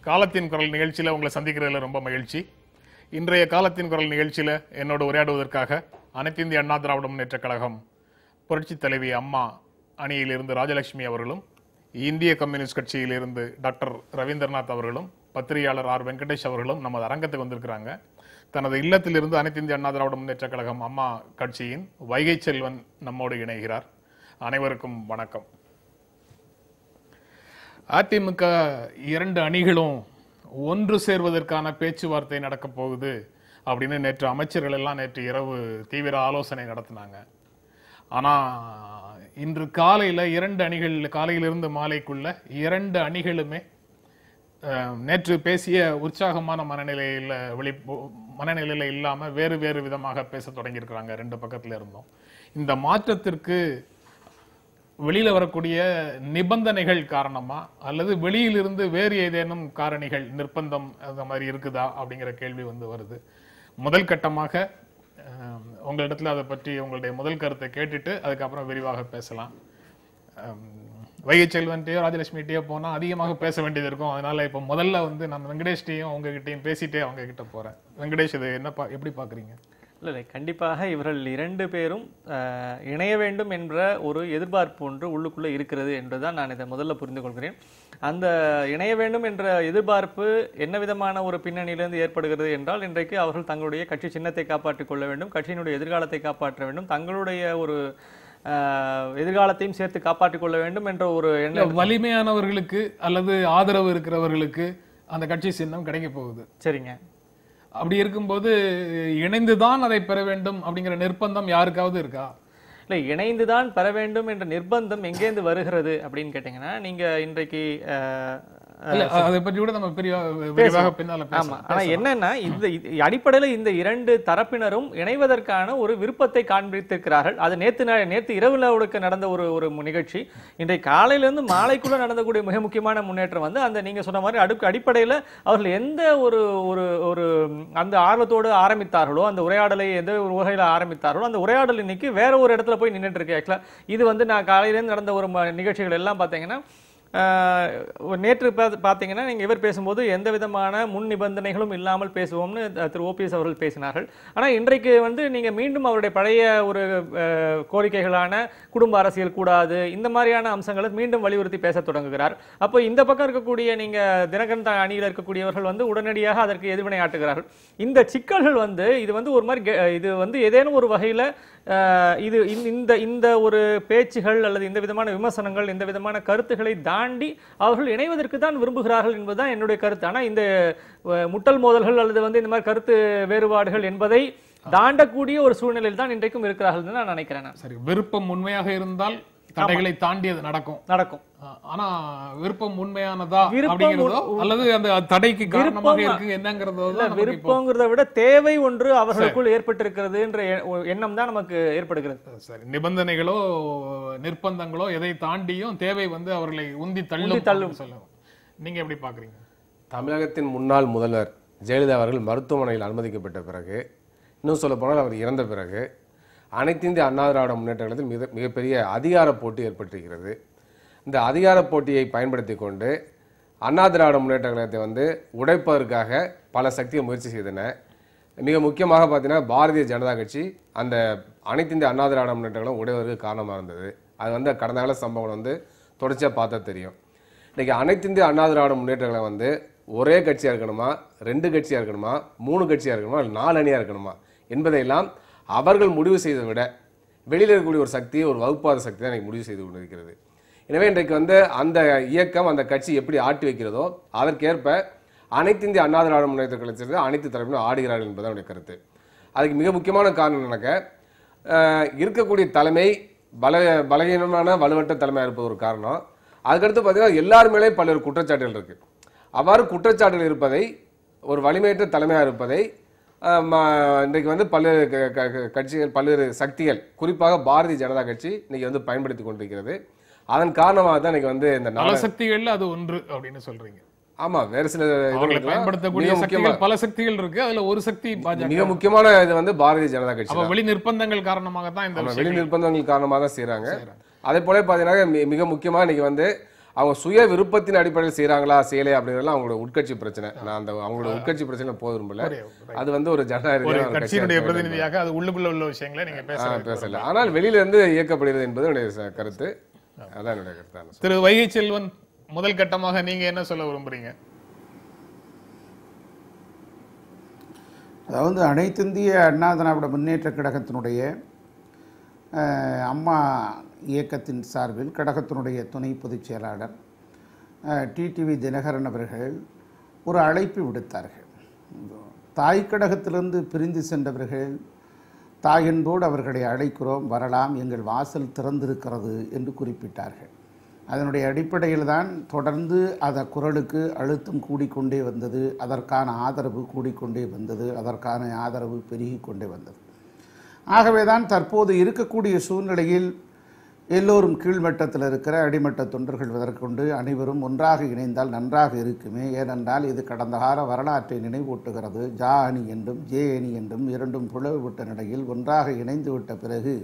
காலத்தின் குரல் நிகழ்ச்சியில் உங்களை சந்திக்கிறதுல ரொம்ப மகிழ்ச்சி. இன்றைய காலத்தின் குரல் நிகழ்ச்சியில் என்னோடு உரையாடுவதற்காக அனைத்து இந்திய அண்ணா திராவிட முன்னேற்றக் கழகம் புரட்சி தலைவி அம்மா அணியிலிருந்து ராஜலட்சுமி அவர்களும், இந்திய கம்யூனிஸ்ட் கட்சியிலிருந்து டாக்டர் ரவீந்திரநாத் அவர்களும், பத்திரிகையாளர் ஆர் வெங்கடேஷ் அவர்களும் நமது அரங்கத்துக்கு வந்திருக்கிறாங்க. தனது இல்லத்திலிருந்து அனைத்து இந்திய அண்ணா திராவிட முன்னேற்றக் கழகம் அம்மா கட்சியின் வைகை செல்வன் நம்மோடு இணைகிறார். அனைவருக்கும் வணக்கம். அதிமுக இரண்டு அணிகளும் ஒன்று சேர்வதற்கான பேச்சுவார்த்தை நடக்கப் போகுது அப்படின்னு நேற்று அமைச்சர்கள் எல்லாம் நேற்று இரவு தீவிர ஆலோசனை நடத்தினாங்க. ஆனால் இன்று காலையில் இரண்டு அணிகள் காலையிலிருந்து மாலைக்குள்ள இரண்டு அணிகளுமே நேற்று பேசிய உற்சாகமான மனநிலையில் இல்லாமல் வேறு வேறு விதமாக பேச தொடங்கியிருக்கிறாங்க. ரெண்டு பக்கத்தில் இருந்தோம். இந்த மாற்றத்திற்கு வெளியில வரக்கூடிய நிபந்தனைகள் காரணமா அல்லது வெளியிலிருந்து வேறு ஏதேனும் காரணிகள் நிர்பந்தம் அந்த மாதிரி இருக்குதா அப்படிங்கிற கேள்வி வருது. முதல் கட்டமாக உங்களிடத்துல அதை பற்றி உங்களுடைய முதல் கருத்தை கேட்டுட்டு அதுக்கப்புறம் விரிவாக பேசலாம். வைகை செல்வன்ட்டையோ ராஜலட்சுமிகிட்டயோ போனா அதிகமாக பேச வேண்டியது இருக்கும். அதனால இப்ப முதல்ல நான் வெங்கடேஷ்டையும் உங்ககிட்டையும் பேசிட்டே அவங்க கிட்ட போறேன். வெங்கடேஷ், இது எப்படி பாக்குறீங்க? இல்லை, கண்டிப்பாக இவர்கள் இரண்டு பேரும் இணைய வேண்டும் என்ற ஒரு எதிர்பார்ப்பு ஒன்று உள்ளுக்குள்ளே இருக்கிறது என்றுதான் நான் இதை முதல்ல புரிந்து கொள்கிறேன். அந்த இணைய வேண்டும் என்ற எதிர்பார்ப்பு என்ன விதமான ஒரு பின்னணியிலிருந்து ஏற்படுகிறது என்றால், இன்றைக்கு அவர்கள் தங்களுடைய கட்சி சின்னத்தை காப்பாற்றிக் கொள்ள வேண்டும், கட்சியினுடைய எதிர்காலத்தை காப்பாற்ற வேண்டும், தங்களுடைய ஒரு எதிர்காலத்தையும் சேர்த்து காப்பாற்றிக் கொள்ள வேண்டும் என்ற ஒரு எண்ணம். வலிமையானவர்களுக்கு அல்லது ஆதரவு இருக்கிறவர்களுக்கு அந்த கட்சி சின்னம் கிடைக்க போகுது. சரிங்க. அப்படி இருக்கும்போது இணைந்துதான் அதை பெற வேண்டும் அப்படிங்கிற நிர்பந்தம் யாருக்காவது இருக்கா? இல்லை, இணைந்துதான் பெற வேண்டும் என்ற நிர்பந்தம் எங்கேருந்து வருகிறது அப்படின்னு கேட்டீங்கன்னா, நீங்க இன்றைக்கு அதை பற்றி கூட நம்ம விரிவாக பின்னால பேசலாம். ஆனா என்னன்னா, இந்த அடிப்படையில் இந்த இரண்டு தரப்பினரும் இணைவதற்கான ஒரு விருப்பத்தை காண்பித்திருக்கிறார்கள். அது நேற்று இரவுல நடந்த ஒரு நிகழ்ச்சி. இன்றைக்கு காலையிலிருந்து மாலைக்குள்ள நடந்தக்கூடிய மிக முக்கியமான முன்னேற்றம் அந்த நீங்க சொன்ன மாதிரி அடிப்படையில் அவர்கள் எந்த ஒரு அந்த ஆர்வத்தோடு ஆரம்பித்தார்களோ, அந்த உரையாடலை எந்த ஒரு வகையில் ஆரம்பித்தார்களோ, அந்த உரையாடல் இன்னைக்கு வேற ஒரு இடத்துல போய் நின்றுட்டு இருக்கு. ஆக்சுவலா இது நான் காலையிலேருந்து நடந்த ஒரு நிகழ்ச்சிகள் எல்லாம் பார்த்தீங்கன்னா, நேற்று பார்த்தீங்கன்னா நீங்கள் இவர் பேசும்போது எந்த விதமான முன் நிபந்தனைகளும் இல்லாமல் பேசுவோம்னு திரு ஓபிஎஸ் அவர்கள் பேசினார்கள். ஆனால் இன்றைக்கு நீங்கள் மீண்டும் அவருடைய பழைய ஒரு கோரிக்கைகளான குடும்ப அரசியல் கூடாது, இந்த மாதிரியான அம்சங்களை மீண்டும் வலியுறுத்தி பேச தொடங்குகிறார். அப்போ இந்த பக்கம் இருக்கக்கூடிய நீங்கள் தினகரன் அணியில் இருக்கக்கூடியவர்கள் உடனடியாக அதற்கு எதிர்வினை ஆட்டுகிறார்கள். இந்த சிக்கல்கள் இது ஒரு மாதிரி இது ஏதேனும் ஒரு வகையில் இது இந்த ஒரு பேச்சுகள் அல்லது இந்த விதமான விமர்சனங்கள், இந்த விதமான கருத்துக்களை தாண்டி அவர்கள் இணைவதற்கு தான் விரும்புகிறார்கள் என்பதுதான் என்னுடைய கருத்து. ஆனால் இந்த முட்டல் மோதல்கள் அல்லது இந்த மாதிரி கருத்து வேறுபாடுகள் என்பதை தாண்டக்கூடிய ஒரு சூழ்நிலையில் தான் இன்றைக்கும் இருக்கிறார்கள் நான் நினைக்கிறேன். சரி, விருப்பம் உண்மையாக இருந்தால் தடைகளை தாண்டி அது நடக்கும். ஆனா விருப்பம் உண்மையானதா அப்படிங்கிறதோ அல்லது அந்த தடைக்கு காரணமாக இருக்கு என்னங்கிறதோ, விருப்பங்கிறத விட தேவை ஒன்று அவர்களுக்குள் ஏற்பட்டிருக்கிறது என்ற எண்ணம் தான் நமக்கு ஏற்படுகிறது. சரி, நிபந்தனைகளோ நிர்பந்தங்களோ எதை தாண்டியும் தேவை அவர்களை உந்தி தள்ளும் சொல்லுவோம். நீங்க எப்படி பாக்குறீங்க? தமிழகத்தின் முன்னாள் முதல்வர் ஜெயலலிதா அவர்கள் மருத்துவமனையில் அனுமதிக்கப்பட்ட பிறகு, இன்னும் சொல்ல போனால் அவர் இறந்த பிறகு, அனைத்து இந்திய அண்ணா திராவிட முன்னேற்ற கழகத்தில் மிகப்பெரிய அதிகார போட்டி ஏற்பட்டிருக்கிறது. இந்த அதிகார போட்டியை பயன்படுத்தி கொண்டு அண்ணா திராவிட முன்னேற்ற கழகத்தை உடைப்பதற்காக பல சக்திகள் முயற்சி செய்தன. மிக முக்கியமாக பார்த்தீங்கன்னா பாரதிய ஜனதா கட்சி அந்த அனைத்து இந்திய அண்ணா திராவிட முன்னேற்ற கழகம் உடைவதற்கு காரணமாக இருந்தது. அது கடந்த கால சம்பவம் தொடர்ச்சியாக பார்த்தா தெரியும். இன்றைக்கி அனைத்து இந்திய அண்ணா திராவிட முன்னேற்ற கழகம் ஒரே கட்சியாக இருக்கணுமா, 2 கட்சியாக இருக்கணுமா, 3 கட்சியாக இருக்கணுமா, 4 அணியாக இருக்கணுமா என்பதையெல்லாம் அவர்கள் முடிவு செய்ததை விட வெளியில் இருக்கக்கூடிய ஒரு சக்தி, ஒரு வகுப்பாத சக்தி தான் எனக்கு முடிவு செய்து கொண்டிருக்கிறது. எனவே இன்றைக்கு அந்த இயக்கம், அந்த கட்சி எப்படி ஆட்டி வைக்கிறதோ அதற்கேற்ப அனைத்து இந்திய அண்ணா திராவிட முன்னேற்ற கழகத்தில் அனைத்து தரப்பிலும் ஆடுகிறார்கள் என்பது என்னுடைய கருத்து. அதுக்கு மிக முக்கியமான காரணம் இருக்கக்கூடிய தலைமை பலகீனமான வலுவற்ற தலைமையாக இருப்பது ஒரு காரணம். அதுக்கடுத்து பார்த்தீங்கன்னா எல்லாருமே பல்வேறு குற்றச்சாட்டுகள் இருக்கு. அவ்வாறு குற்றச்சாட்டுகள் இருப்பதை, ஒரு வலிமையற்ற தலைமையாக இருப்பதை இன்றைக்கு பல்வேறு கட்சிகள், பல்வேறு சக்திகள், குறிப்பாக பாரதிய ஜனதா கட்சி இன்னைக்கு பயன்படுத்தி கொண்டிருக்கிறது. அதன் காரணமாக தான் இன்னைக்கு இந்த பல சக்திகள் அது ஒன்று அப்படின்னு சொல்றீங்க. ஆமா, வேற சில பயன்படுத்தக்கூடிய சக்திகள் பல சக்திகள் இருக்கு. அதுல ஒரு சக்தி மிக முக்கியமான இது பாரதிய ஜனதா கட்சி. வெளி நிர்பந்தங்கள் காரணமாக தான் வெளி நிர்பந்தங்கள் காரணமாக தான் செய்யறாங்க. அதே போல பாத்தீங்கன்னா மிக முக்கியமா இன்னைக்கு அவங்க சுய விருப்பத்தின் அடிப்படையில் செய்யறாங்களா செய்யலையா அப்படிங்கிறதுலாம் அவங்களோட உட்கட்சி பிரச்சனை. நான் அந்த அவங்களோட உட்கட்சி பிரச்சனை போக விரும்பல. அது வந்து ஒரு ஜனநாயக கட்சியினுடைய பிரதிநிதியாக அது உள்ளுக்குள்ள உள்ள விஷயங்களை நீங்க பேசல. ஆனால் வெளியில இருந்து இயக்கப்படுகிறது என்பது என்னுடைய கருத்து. அதான் என்னுடைய கருத்து. திரு வைகை செல்வன், முதல் கட்டமாக நீங்க என்ன சொல்ல விரும்புறீங்க? அதாவது அனைத்திந்திய அண்ணா திராவிட முன்னேற்ற கழகத்தினுடைய அம்மா இயக்கத்தின் சார்பில் கழகத்தினுடைய துணை பொதுச் செயலாளர் டிடிவி தினகரன் அவர்கள் ஒரு அழைப்பு விடுத்தார்கள். தாய் கழகத்திலிருந்து பிரிந்து சென்றவர்கள் தாயன்போடு அவர்களை அழைக்கிறோம், வரலாம், எங்கள் வாசல் திறந்திருக்கிறது என்று குறிப்பிட்டார்கள். அதனுடைய அடிப்படையில் தான் தொடர்ந்து அந்த குரலுக்கு அழுத்தம் கூடிக்கொண்டே வந்தது, அதற்கான ஆதரவு கூடிக்கொண்டே வந்தது, அதற்கான ஆதரவு பெருகி கொண்டே வந்தது. ஆகவே தான் தற்போது இருக்கக்கூடிய சூழ்நிலையில் எல்லோரும் கீழ்மட்டத்தில் இருக்கிற அடிமட்ட தொண்டர்கள் முதற்கொண்டு அனைவரும் ஒன்றாக இணைந்தால் நன்றாக இருக்குமே. ஏனென்றால் இது கடந்த கால வரலாற்றை நினைவூட்டுகிறது. ஜா அணி என்றும் ஜே அணி என்றும் இரண்டும் பிளவுபட்ட நிலையில் ஒன்றாக இணைந்து விட்ட பிறகு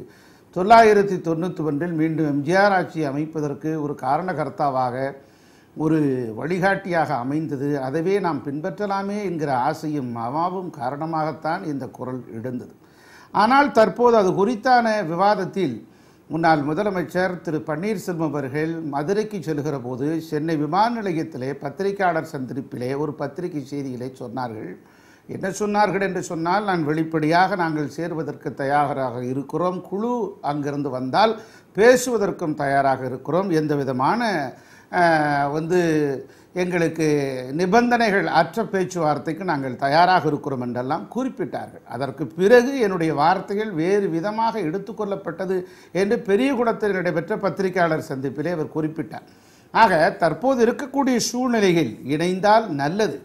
991 மீண்டும் எம்ஜிஆர் ஆட்சி அமைப்பதற்கு ஒரு காரணகர்த்தாவாக ஒரு வழிகாட்டியாக அமைந்தது. அதவே நாம் பின்பற்றலாமே என்கிற ஆசையும் அவாவும் காரணமாகத்தான் இந்த குரல் எழுந்தது. ஆனால் தற்போது அது குறித்தான விவாதத்தில் முன்னாள் முதலமைச்சர் திரு பன்னீர்செல்வம் அவர்கள் மதுரைக்கு செல்கிற போது சென்னை விமான நிலையத்திலே பத்திரிகையாளர் சந்திப்பிலே ஒரு பத்திரிகை செய்திகளை சொன்னார்கள். என்ன சொன்னார்கள் என்று சொன்னால், நான் வெளிப்படையாக நாங்கள் சேர்வதற்கு தயாராக இருக்கிறோம், குழு அங்கிருந்து வந்தால் பேசுவதற்கும் தயாராக இருக்கிறோம், எந்த விதமான எங்களுக்கு நிபந்தனைகள் அற்ற பேச்சுவார்த்தைக்கு நாங்கள் தயாராக இருக்கிறோம் என்றெல்லாம் குறிப்பிட்டார்கள். அதற்கு பிறகு என்னுடைய வார்த்தைகள் வேறு விதமாக எடுத்துக்கொள்ளப்பட்டது என்று பெரியகுளத்தில் நடைபெற்ற பத்திரிகையாளர் சந்திப்பிலே அவர் குறிப்பிட்டார். ஆக தற்போது இருக்கக்கூடிய சூழ்நிலையில் இணைந்தால் நல்லது,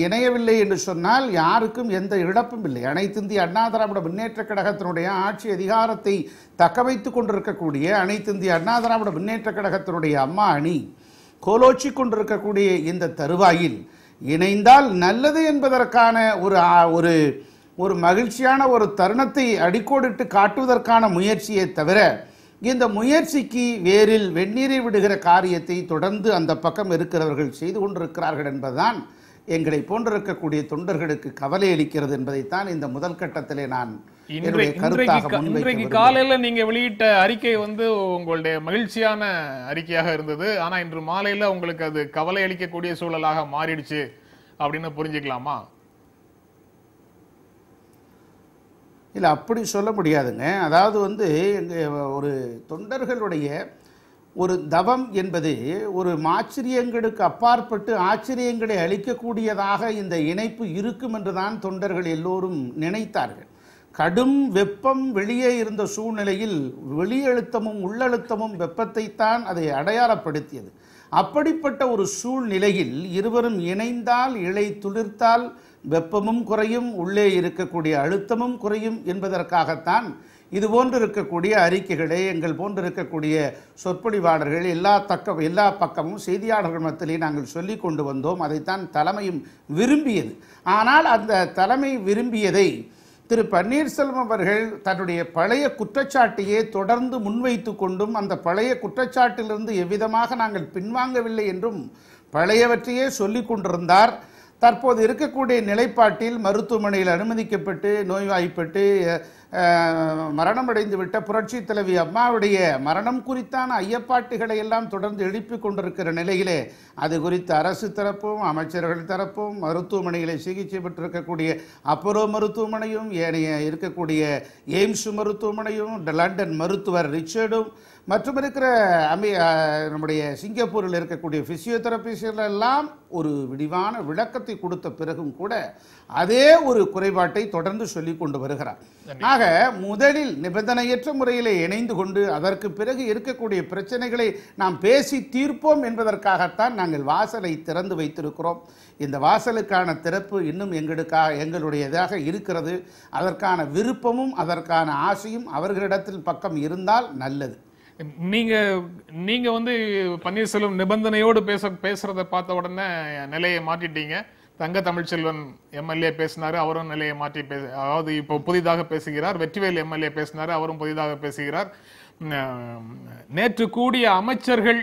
இணையவில்லை என்று சொன்னால் யாருக்கும் எந்த இழப்பும் இல்லை. அனைத்திந்திய அண்ணா திராவிட முன்னேற்ற கழகத்தினுடைய ஆட்சி அதிகாரத்தை தக்க வைத்துக் கொண்டிருக்கக்கூடிய அனைத்திந்திய அண்ணா திராவிட முன்னேற்ற கழகத்தினுடைய அம்மா அணி கோலோச்சி கொண்டிருக்கக்கூடிய இந்த தருவாயில் இணைந்தால் நல்லது என்பதற்கான ஒரு மகிழ்ச்சியான ஒரு தருணத்தை அடிக்கோடிட்டு காட்டுவதற்கான முயற்சியை தவிர இந்த முயற்சிக்கு வேரில் வெந்நீரை விடுகிற காரியத்தை தொடர்ந்து அந்த பக்கம் இருக்கிறவர்கள் செய்து கொண்டிருக்கிறார்கள் என்பதுதான் எங்களை போன்றிருக்கக்கூடிய தொண்டர்களுக்கு கவலை அளிக்கிறது என்பதைத்தான் இந்த முதல் கட்டத்திலே நான் இன்றைக்கு காலையில நீங்க வெளியிட்ட அறிக்கை உங்களுடைய மகிழ்ச்சியான அறிக்கையாக இருந்தது. ஆனா இன்று மாலையில உங்களுக்கு அது கவலை அளிக்கக்கூடிய சூழலாக மாறிடுச்சு அப்படின்னு புரிஞ்சுக்கலாமா? இல்லை, அப்படி சொல்ல முடியாதுங்க. அதாவது ஒரு தொண்டர்களுடைய ஒரு தவம் என்பது ஒரு ஆச்சரியங்களுக்கு அப்பாற்பட்டு ஆச்சரியங்களை அளிக்கக்கூடியதாக இந்த இணைப்பு இருக்கும் என்றுதான் தொண்டர்கள் எல்லோரும் நினைத்தார்கள். கடும் வெப்பம் வெளியே இருந்த சூழ்நிலையில் வெளியழுத்தமும் உள்ளழுத்தமும் வெப்பத்தைத்தான் அதை அடையாளப்படுத்தியது. அப்படிப்பட்ட ஒரு சூழ்நிலையில் இருவரும் இணைந்தால் இலை துளிர்த்தால் வெப்பமும் குறையும், உள்ளே இருக்கக்கூடிய அழுத்தமும் குறையும் என்பதற்காகத்தான் இது போன்று இருக்கக்கூடிய அறிக்கைகளை எங்கள் போன்று இருக்கக்கூடிய சொற்பொழிவாளர்கள் எல்லா பக்கமும் செய்தியாளர்கள் மத்தியிலே நாங்கள் சொல்லி கொண்டு வந்தோம். அதைத்தான் தலைமையும் விரும்பியது. ஆனால் அந்த தலைமை விரும்பியதை திரு பன்னீர்செல்வம் அவர்கள் தன்னுடைய பழைய குற்றச்சாட்டையே தொடர்ந்து முன்வைத்து கொண்டும் அந்த பழைய குற்றச்சாட்டிலிருந்து எவ்விதமாக நாங்கள் பின்வாங்கவில்லை என்றும் பழையவற்றையே சொல்லி கொண்டிருந்தார். தற்போது இருக்கக்கூடிய நிலைப்பாட்டில் மருத்துவமனையில் அனுமதிக்கப்பட்டு நோய்வாய்ப்பட்டு மரணமடைந்து விட்ட புரட்சி தலைவி அம்மாவுடைய மரணம் குறித்தான ஐயப்பாட்டுகளை எல்லாம் தொடர்ந்து எழுப்பிக் கொண்டிருக்கிற நிலையிலே அது குறித்து அரசு தரப்பும் அமைச்சர்கள் தரப்பும் மருத்துவமனைகளை சிகிச்சை பெற்றிருக்கக்கூடிய அப்போலோ மருத்துவமனையும் ஏனைய இருக்கக்கூடிய எய்ம்ஸ் மருத்துவமனையும் லண்டன் மருத்துவர் ரிச்சர்டும் மற்றும் இருக்கிற நம்முடைய சிங்கப்பூரில் இருக்கக்கூடிய பிசியோதெரபிஸ்ட்கள் எல்லாம் ஒரு விரிவான விளக்கத்தை கொடுத்த பிறகும் கூட அதே ஒரு குறைபாட்டை தொடர்ந்து சொல்லிக் கொண்டு வருகிறார். ஆக முதலில் நிபந்தனையற்ற முறையிலே இணைந்து கொண்டு அதற்கு பிறகு இருக்கக்கூடிய பிரச்சனைகளை நாம் பேசி தீர்ப்போம் என்பதற்காகத்தான் நாங்கள் வாசலை திறந்து வைத்திருக்கிறோம். இந்த வாசலுக்கான திறப்பு இன்னும் எங்களுடையதாக இருக்கிறது. அதற்கான விருப்பமும் அதற்கான ஆசையும் அவர்களிடத்தில் பக்கம் இருந்தால் நல்லது. நீங்க பன்னீர்செல்வம் நிபந்தனையோடு பேசுறத பார்த்த உடனே நிலையை மாற்றிட்டீங்க. தங்க தமிழ்ச்செல்வன் எம்எல்ஏ பேசினாரு, அவரும் நிலையை மாற்றி அதாவது இப்போ புதிதாக பேசுகிறார். வெற்றிவேல் எம்எல்ஏ பேசினாரு, அவரும் புதிதாக பேசுகிறார். நேற்று கூடிய அமைச்சர்கள்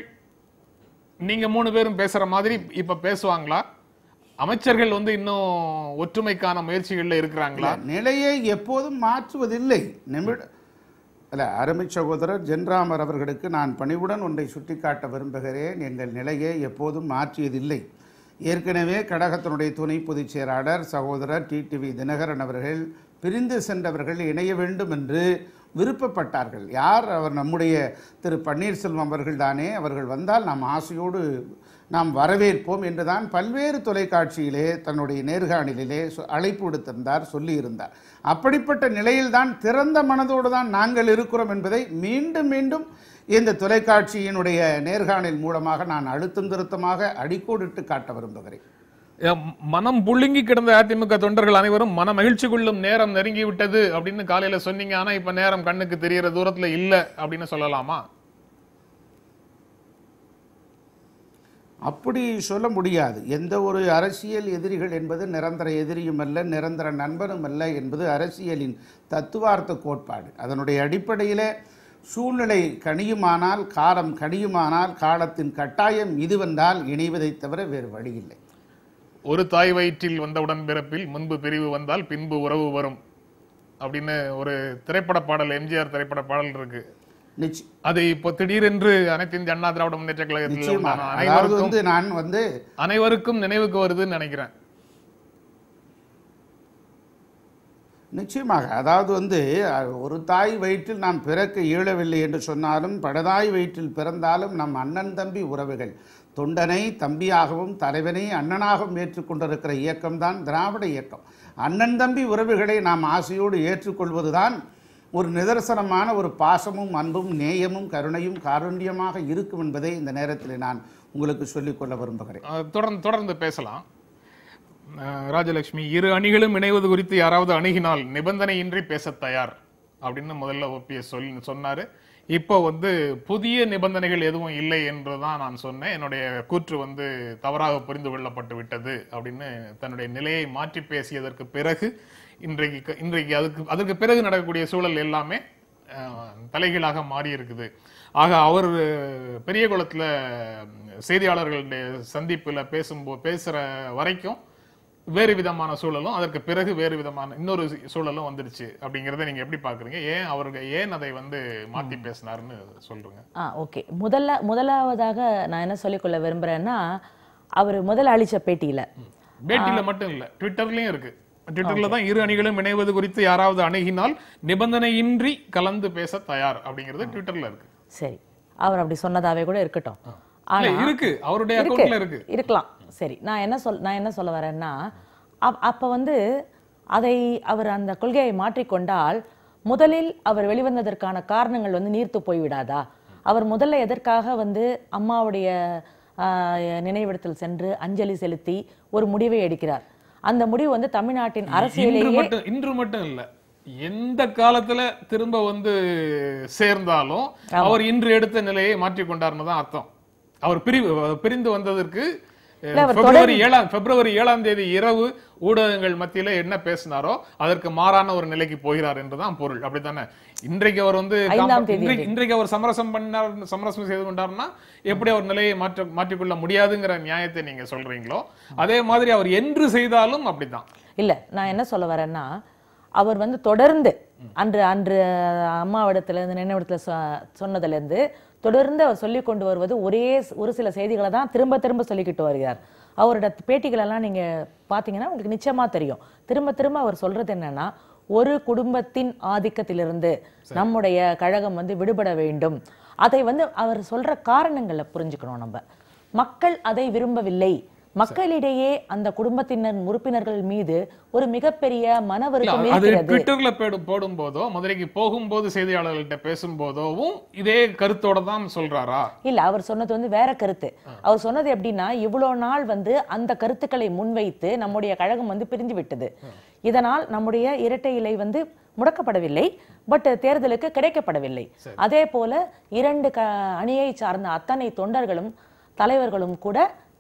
நீங்க 3 பேரும் பேசுற மாதிரி இப்ப பேசுவாங்களா? அமைச்சர்கள் வந்து இன்னும் ஒற்றுமைக்கான முயற்சிகள்ல இருக்கிறாங்களா? நிலையை எப்போதும் மாற்றுவதில்லை. அல்ல, அருமை சகோதரர் ஜென்ராமர் அவர்களுக்கு நான் பணிவுடன் ஒன்றை சுட்டிக்காட்ட விரும்புகிறேன். எங்கள் நிலையை எப்போதும் மாற்றியதில்லை. ஏற்கனவே கழகத்தினுடைய துணை பொதுச் செயலாளர் சகோதரர் டிடிவி தினகரன் அவர்கள் பிரிந்து சென்றவர்கள் இணைய வேண்டும் என்று விருப்பப்பட்டார்கள். யார்? அவர் நம்முடைய திரு பன்னீர்செல்வம் அவர்கள் தானே. அவர்கள் வந்தால் நாம் ஆசையோடு நாம் வரவேற்போம் என்றுதான் பல்வேறு தொலைக்காட்சியிலே தன்னுடைய நேர்காணலிலே அழைப்பு விடுத்திருந்தார், சொல்லியிருந்தார். அப்படிப்பட்ட நிலையில்தான் திறந்த மனதோடு தான் நாங்கள் இருக்கிறோம் என்பதை மீண்டும் மீண்டும் இந்த தொலைக்காட்சியினுடைய நேர்காணல் மூலமாக நான் அழுத்தம் திருத்தமாக அடிக்கோடிட்டு காட்ட விரும்புகிறேன். மனம் புழுங்கி கிடந்த அதிமுக தொண்டர்கள் அனைவரும் மன மகிழ்ச்சி கொள்ளும் நேரம் நெருங்கி விட்டது அப்படின்னு காலையில சொன்னீங்க. ஆனா இப்ப நேரம் கண்ணுக்கு தெரியற தூரத்துல இல்ல அப்படின்னு சொல்லலாமா? அப்படி சொல்ல முடியாது. எந்த ஒரு அரசியல் எதிரிகள் என்பது நிரந்தர எதிரியும் அல்ல, நிரந்தர நண்பனும் அல்ல என்பது அரசியலின் தத்துவார்த்த கோட்பாடு. அதனுடைய அடிப்படையில் சூழ்நிலை கனியுமானால், காலம் கனியுமானால், காலத்தின் கட்டாயம் இது வந்தால் இணைவதை தவிர வேறு வழி இல்லை. ஒரு தாய் வயிற்றில் வந்த உடன்பிறப்பில் முன்பு பிரிவு வந்தால் பின்பு உறவு வரும் அப்படின்னு ஒரு திரைப்பட பாடல், எம்ஜிஆர் திரைப்பட பாடல் இருக்கு. அது இப்போ திடீரென்று அனைத்து இந்திய அண்ணா திராவிட முன்னேற்ற கழகத்தில் அனைவருக்கும் நினைவுக்கு வருதுன்னு நினைக்கிறேன். நிச்சயமாக. அதாவது ஒரு தாய் வயிற்றில் நாம் பிறக்க இயலவில்லை என்று சொன்னாலும், படதாய் வயிற்றில் பிறந்தாலும் நம் அண்ணன் தம்பி உறவுகள், தொண்டனை தம்பியாகவும் தலைவனை அண்ணனாகவும் ஏற்றுக்கொண்டிருக்கிற இயக்கம்தான் திராவிட இயக்கம். அண்ணன் தம்பி உறவுகளை நாம் ஆசையோடு ஏற்றுக்கொள்வதுதான் ஒரு நிதர்சனமான ஒரு பாசமும் அன்பும் நேயமும் கருணையும் காருண்யமாக இருக்கும் என்பதை இந்த நேரத்தில் நான் உங்களுக்கு சொல்லிக்கொள்ள விரும்புகிறேன். தொடர்ந்து பேசலாம். ராஜலட்சுமி, இரு அணிகளும் இணைவது குறித்து யாராவது அணுகினால் நிபந்தனையின்றி பேச தயார் அப்படின்னு முதல்ல ஓபிஎஸ் சொன்னாரு. இப்போ புதிய நிபந்தனைகள் எதுவும் இல்லை என்றுதான் நான் சொன்னேன். என்னுடைய கூற்று தவறாக புரிந்து கொள்ளப்பட்டு விட்டது அப்படின்னு தன்னுடைய நிலையை மாற்றி பேசியதற்கு பிறகு இன்றைக்கு அதுக்கு பிறகு நடக்கக்கூடிய சூழல் எல்லாமே தலைகீழாக மாறி இருக்குது. ஆக அவர் பெரிய குளத்துல செய்தியாளர்களுடைய சந்திப்புல பேசுற வரைக்கும் வேறு விதமான சூழலும், அதற்கு பிறகு வேறு விதமான இன்னொரு சூழலும் வந்துருச்சு அப்படிங்கறத நீங்க எப்படி பாக்குறீங்க? ஏன் அதை மாத்தி பேசினாருன்னு சொல்றீங்க? ஓகே, முதலாவதாக நான் என்ன சொல்லிக்கொள்ள விரும்புறேன்னா, அவர் முதல்ல அளிச்ச பேட்டியில மட்டும் இல்ல, ட்விட்டர்லயும் இருக்கு. ட்விட்டர்ல தான் இரு அணிகளும் இணைவது குறித்து யாராவது அணுகினால் நிபந்தனையின்றி கலந்து பேச தயார் அப்படிங்கிறது ட்விட்டர்ல இருக்கு. சரி, அவர் அப்படி சொன்னதாவே கூட இருக்கட்டும். இருக்கு, அவருடைய அக்கவுண்ட்ல இருக்கு, இருக்கலாம். சரி, நான் என்ன சொல்ல வரேன்னா, அப்ப அதை அவர் அந்த கொள்கையை மாற்றிக்கொண்டால் முதலில் அவர் வெளிவந்ததற்கான காரணங்கள் நீர்த்து போய்விடாதா? அவர் முதல்ல எதற்காக அம்மாவுடைய நினைவிடத்தில் சென்று அஞ்சலி செலுத்தி ஒரு முடிவை எடுக்கிறார்? அந்த முடிவு தமிழ்நாட்டின் அரசியலேயே இன்று மட்டும் இல்ல, எந்த காலத்துல திரும்ப சேர்ந்தாலும் அவர் இன்று எடுத்த நிலையை மாற்றிக்கொண்டார்னு தான் அர்த்தம். அவர் பிரிந்து வந்ததற்கு பிப்ரவரி 7ஆம் தேதி இரவு ஊடகங்கள் மத்தியில என்ன பேசினாரோ அதற்கு மாறான ஒரு நிலைக்கு போகிறார் என்றுதான் பொருள். அப்படித்தானே? இன்றைக்கு அவர் இன்றைக்கு அவர் சமரசம் செய்து கொண்டார்னா எப்படி அவர் நிலையை மாற்றிக்கொள்ள முடியாதுங்கிற நியாயத்தை நீங்க சொல்றீங்களோ அதே மாதிரி அவர் என்று செய்தாலும் அப்படிதான். இல்ல, நான் என்ன சொல்ல வரேன்னா, அவர் தொடர்ந்து அன்று அம்மாவிடத்துல இருந்து நினைவிடத்துல சொன்னதுல இருந்து தொடர்ந்து அவர் சொல்லிக் கொண்டு வருவது ஒரு சில செய்திகளை தான் திரும்ப திரும்ப சொல்லிக்கிட்டு வருகிறார். அவரோட பேட்டிகளெல்லாம் நீங்க பாத்தீங்கன்னா உங்களுக்கு நிச்சயமா தெரியும். திரும்ப திரும்ப அவர் சொல்றது என்னன்னா, ஒரு குடும்பத்தின் ஆதிக்கத்திலிருந்து நம்முடைய கழகம் விடுபட வேண்டும். அதை அவர் சொல்ற காரணங்களை புரிஞ்சுக்கணும். நம்ம மக்கள் அதை விரும்பவில்லை. மக்களிடையே அந்த குடும்பத்தினர் உறுப்பினர்கள் மீது ஒரு மிகப்பெரிய மன வருத்தம் இருக்கிறது. ட்விட்டர்ல போடும் போதோ மதுரைக்கு போகும்போது செய்தியாளர்கள்ட்ட பேசும்போதோவும் இதே கருத்தோட தான் சொல்றாரா? இல்ல, அவர் சொன்னது வேற கருத்து. அவர் சொன்னது எப்படின்னா, இவ்வளவு நாள் அந்த கருத்துக்களை முன்வைத்து நம்முடைய கழகம் பிரிஞ்சு விட்டது. இதனால் நம்முடைய இரட்டை இலை முடக்கப்படவில்லை, பட் தேர்தலுக்கு கிடைக்கப்படவில்லை. அதே போல இரண்டு அணியை சார்ந்த அத்தனை தொண்டர்களும் தலைவர்களும் கூட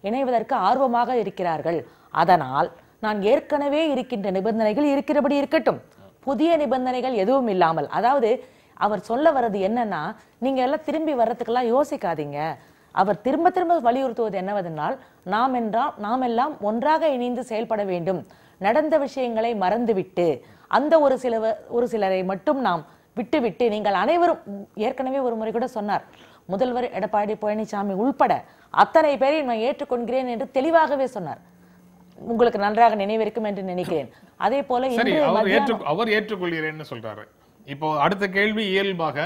இணைவதற்கு ஆர்வமாக இருக்கிறார்கள். அதனால் நான் ஏற்கனவே இருக்கின்ற நிபந்தனைகள் இருக்கிறபடி இருக்கட்டும், புதிய நிபந்தனைகள் எதுவும் இல்லாமல். அதாவது அவர் சொல்ல வர்றது என்னன்னா, நீங்க எல்லாம் திரும்பி வர்றதுக்கெல்லாம் யோசிக்காதீங்க, அவர் திரும்ப திரும்ப வலியுறுத்துவது என்னவென்றால் நாம் எல்லாம் ஒன்றாக இணைந்து செயல்பட வேண்டும். நடந்த விஷயங்களை மறந்துவிட்டு அந்த ஒரு சிலரை மட்டும் நாம் விட்டுவிட்டு நீங்கள் அனைவரும், ஏற்கனவே ஒரு முறை கூட சொன்னார், முதல்வர் எடப்பாடி பழனிசாமி உள்பட அத்தனை பேரை நான் ஏற்றுக்கொள்கிறேன் என்று தெளிவாகவே சொன்னார். உங்களுக்கு நன்றாக நினைவிருக்கும் என்று நினைக்கிறேன். அதே போல அவர் ஏற்றுக்கொள்கிறேன்னு சொல்றாரு. இப்போ அடுத்த கேள்வி இயல்பாக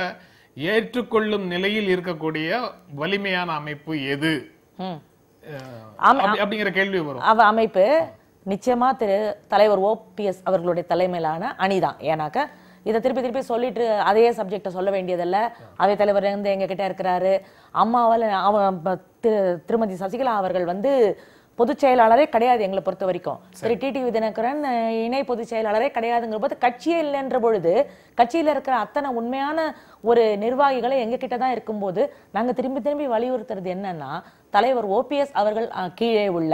ஏற்றுக்கொள்ளும் நிலையில் இருக்கக்கூடிய வலிமையான அமைப்பு எது அப்படிங்கிற கேள்வி வரும். அமைப்பு நிச்சயமா தலைவர் OPS அவர்களுடைய தலைமையிலான அணிதான். ஏன்னாக்க இதை திருப்பி சொல்லிட்டு அதே சப்ஜெக்ட சொல்ல வேண்டியதில்ல. அவை தலைவர் வந்து எங்க கிட்ட இருக்கிறாரு. அம்மாவால் திருமதி சசிகலா அவர்கள் வந்து பொதுச் செயலாளரே கிடையாது எங்களை பொறுத்த வரைக்கும். சரி, டிடிவி தினகரன் இணை பொதுச் செயலாளரே கிடையாதுங்கிற போது கட்சியே இல்லைன்ற பொழுது கட்சியில இருக்கிற அத்தனை உண்மையான ஒரு நிர்வாகிகளை எங்க கிட்ட தான் இருக்கும்போது நாங்க திரும்பி வலியுறுத்துறது என்னன்னா, தலைவர் OPS அவர்கள் கீழே உள்ள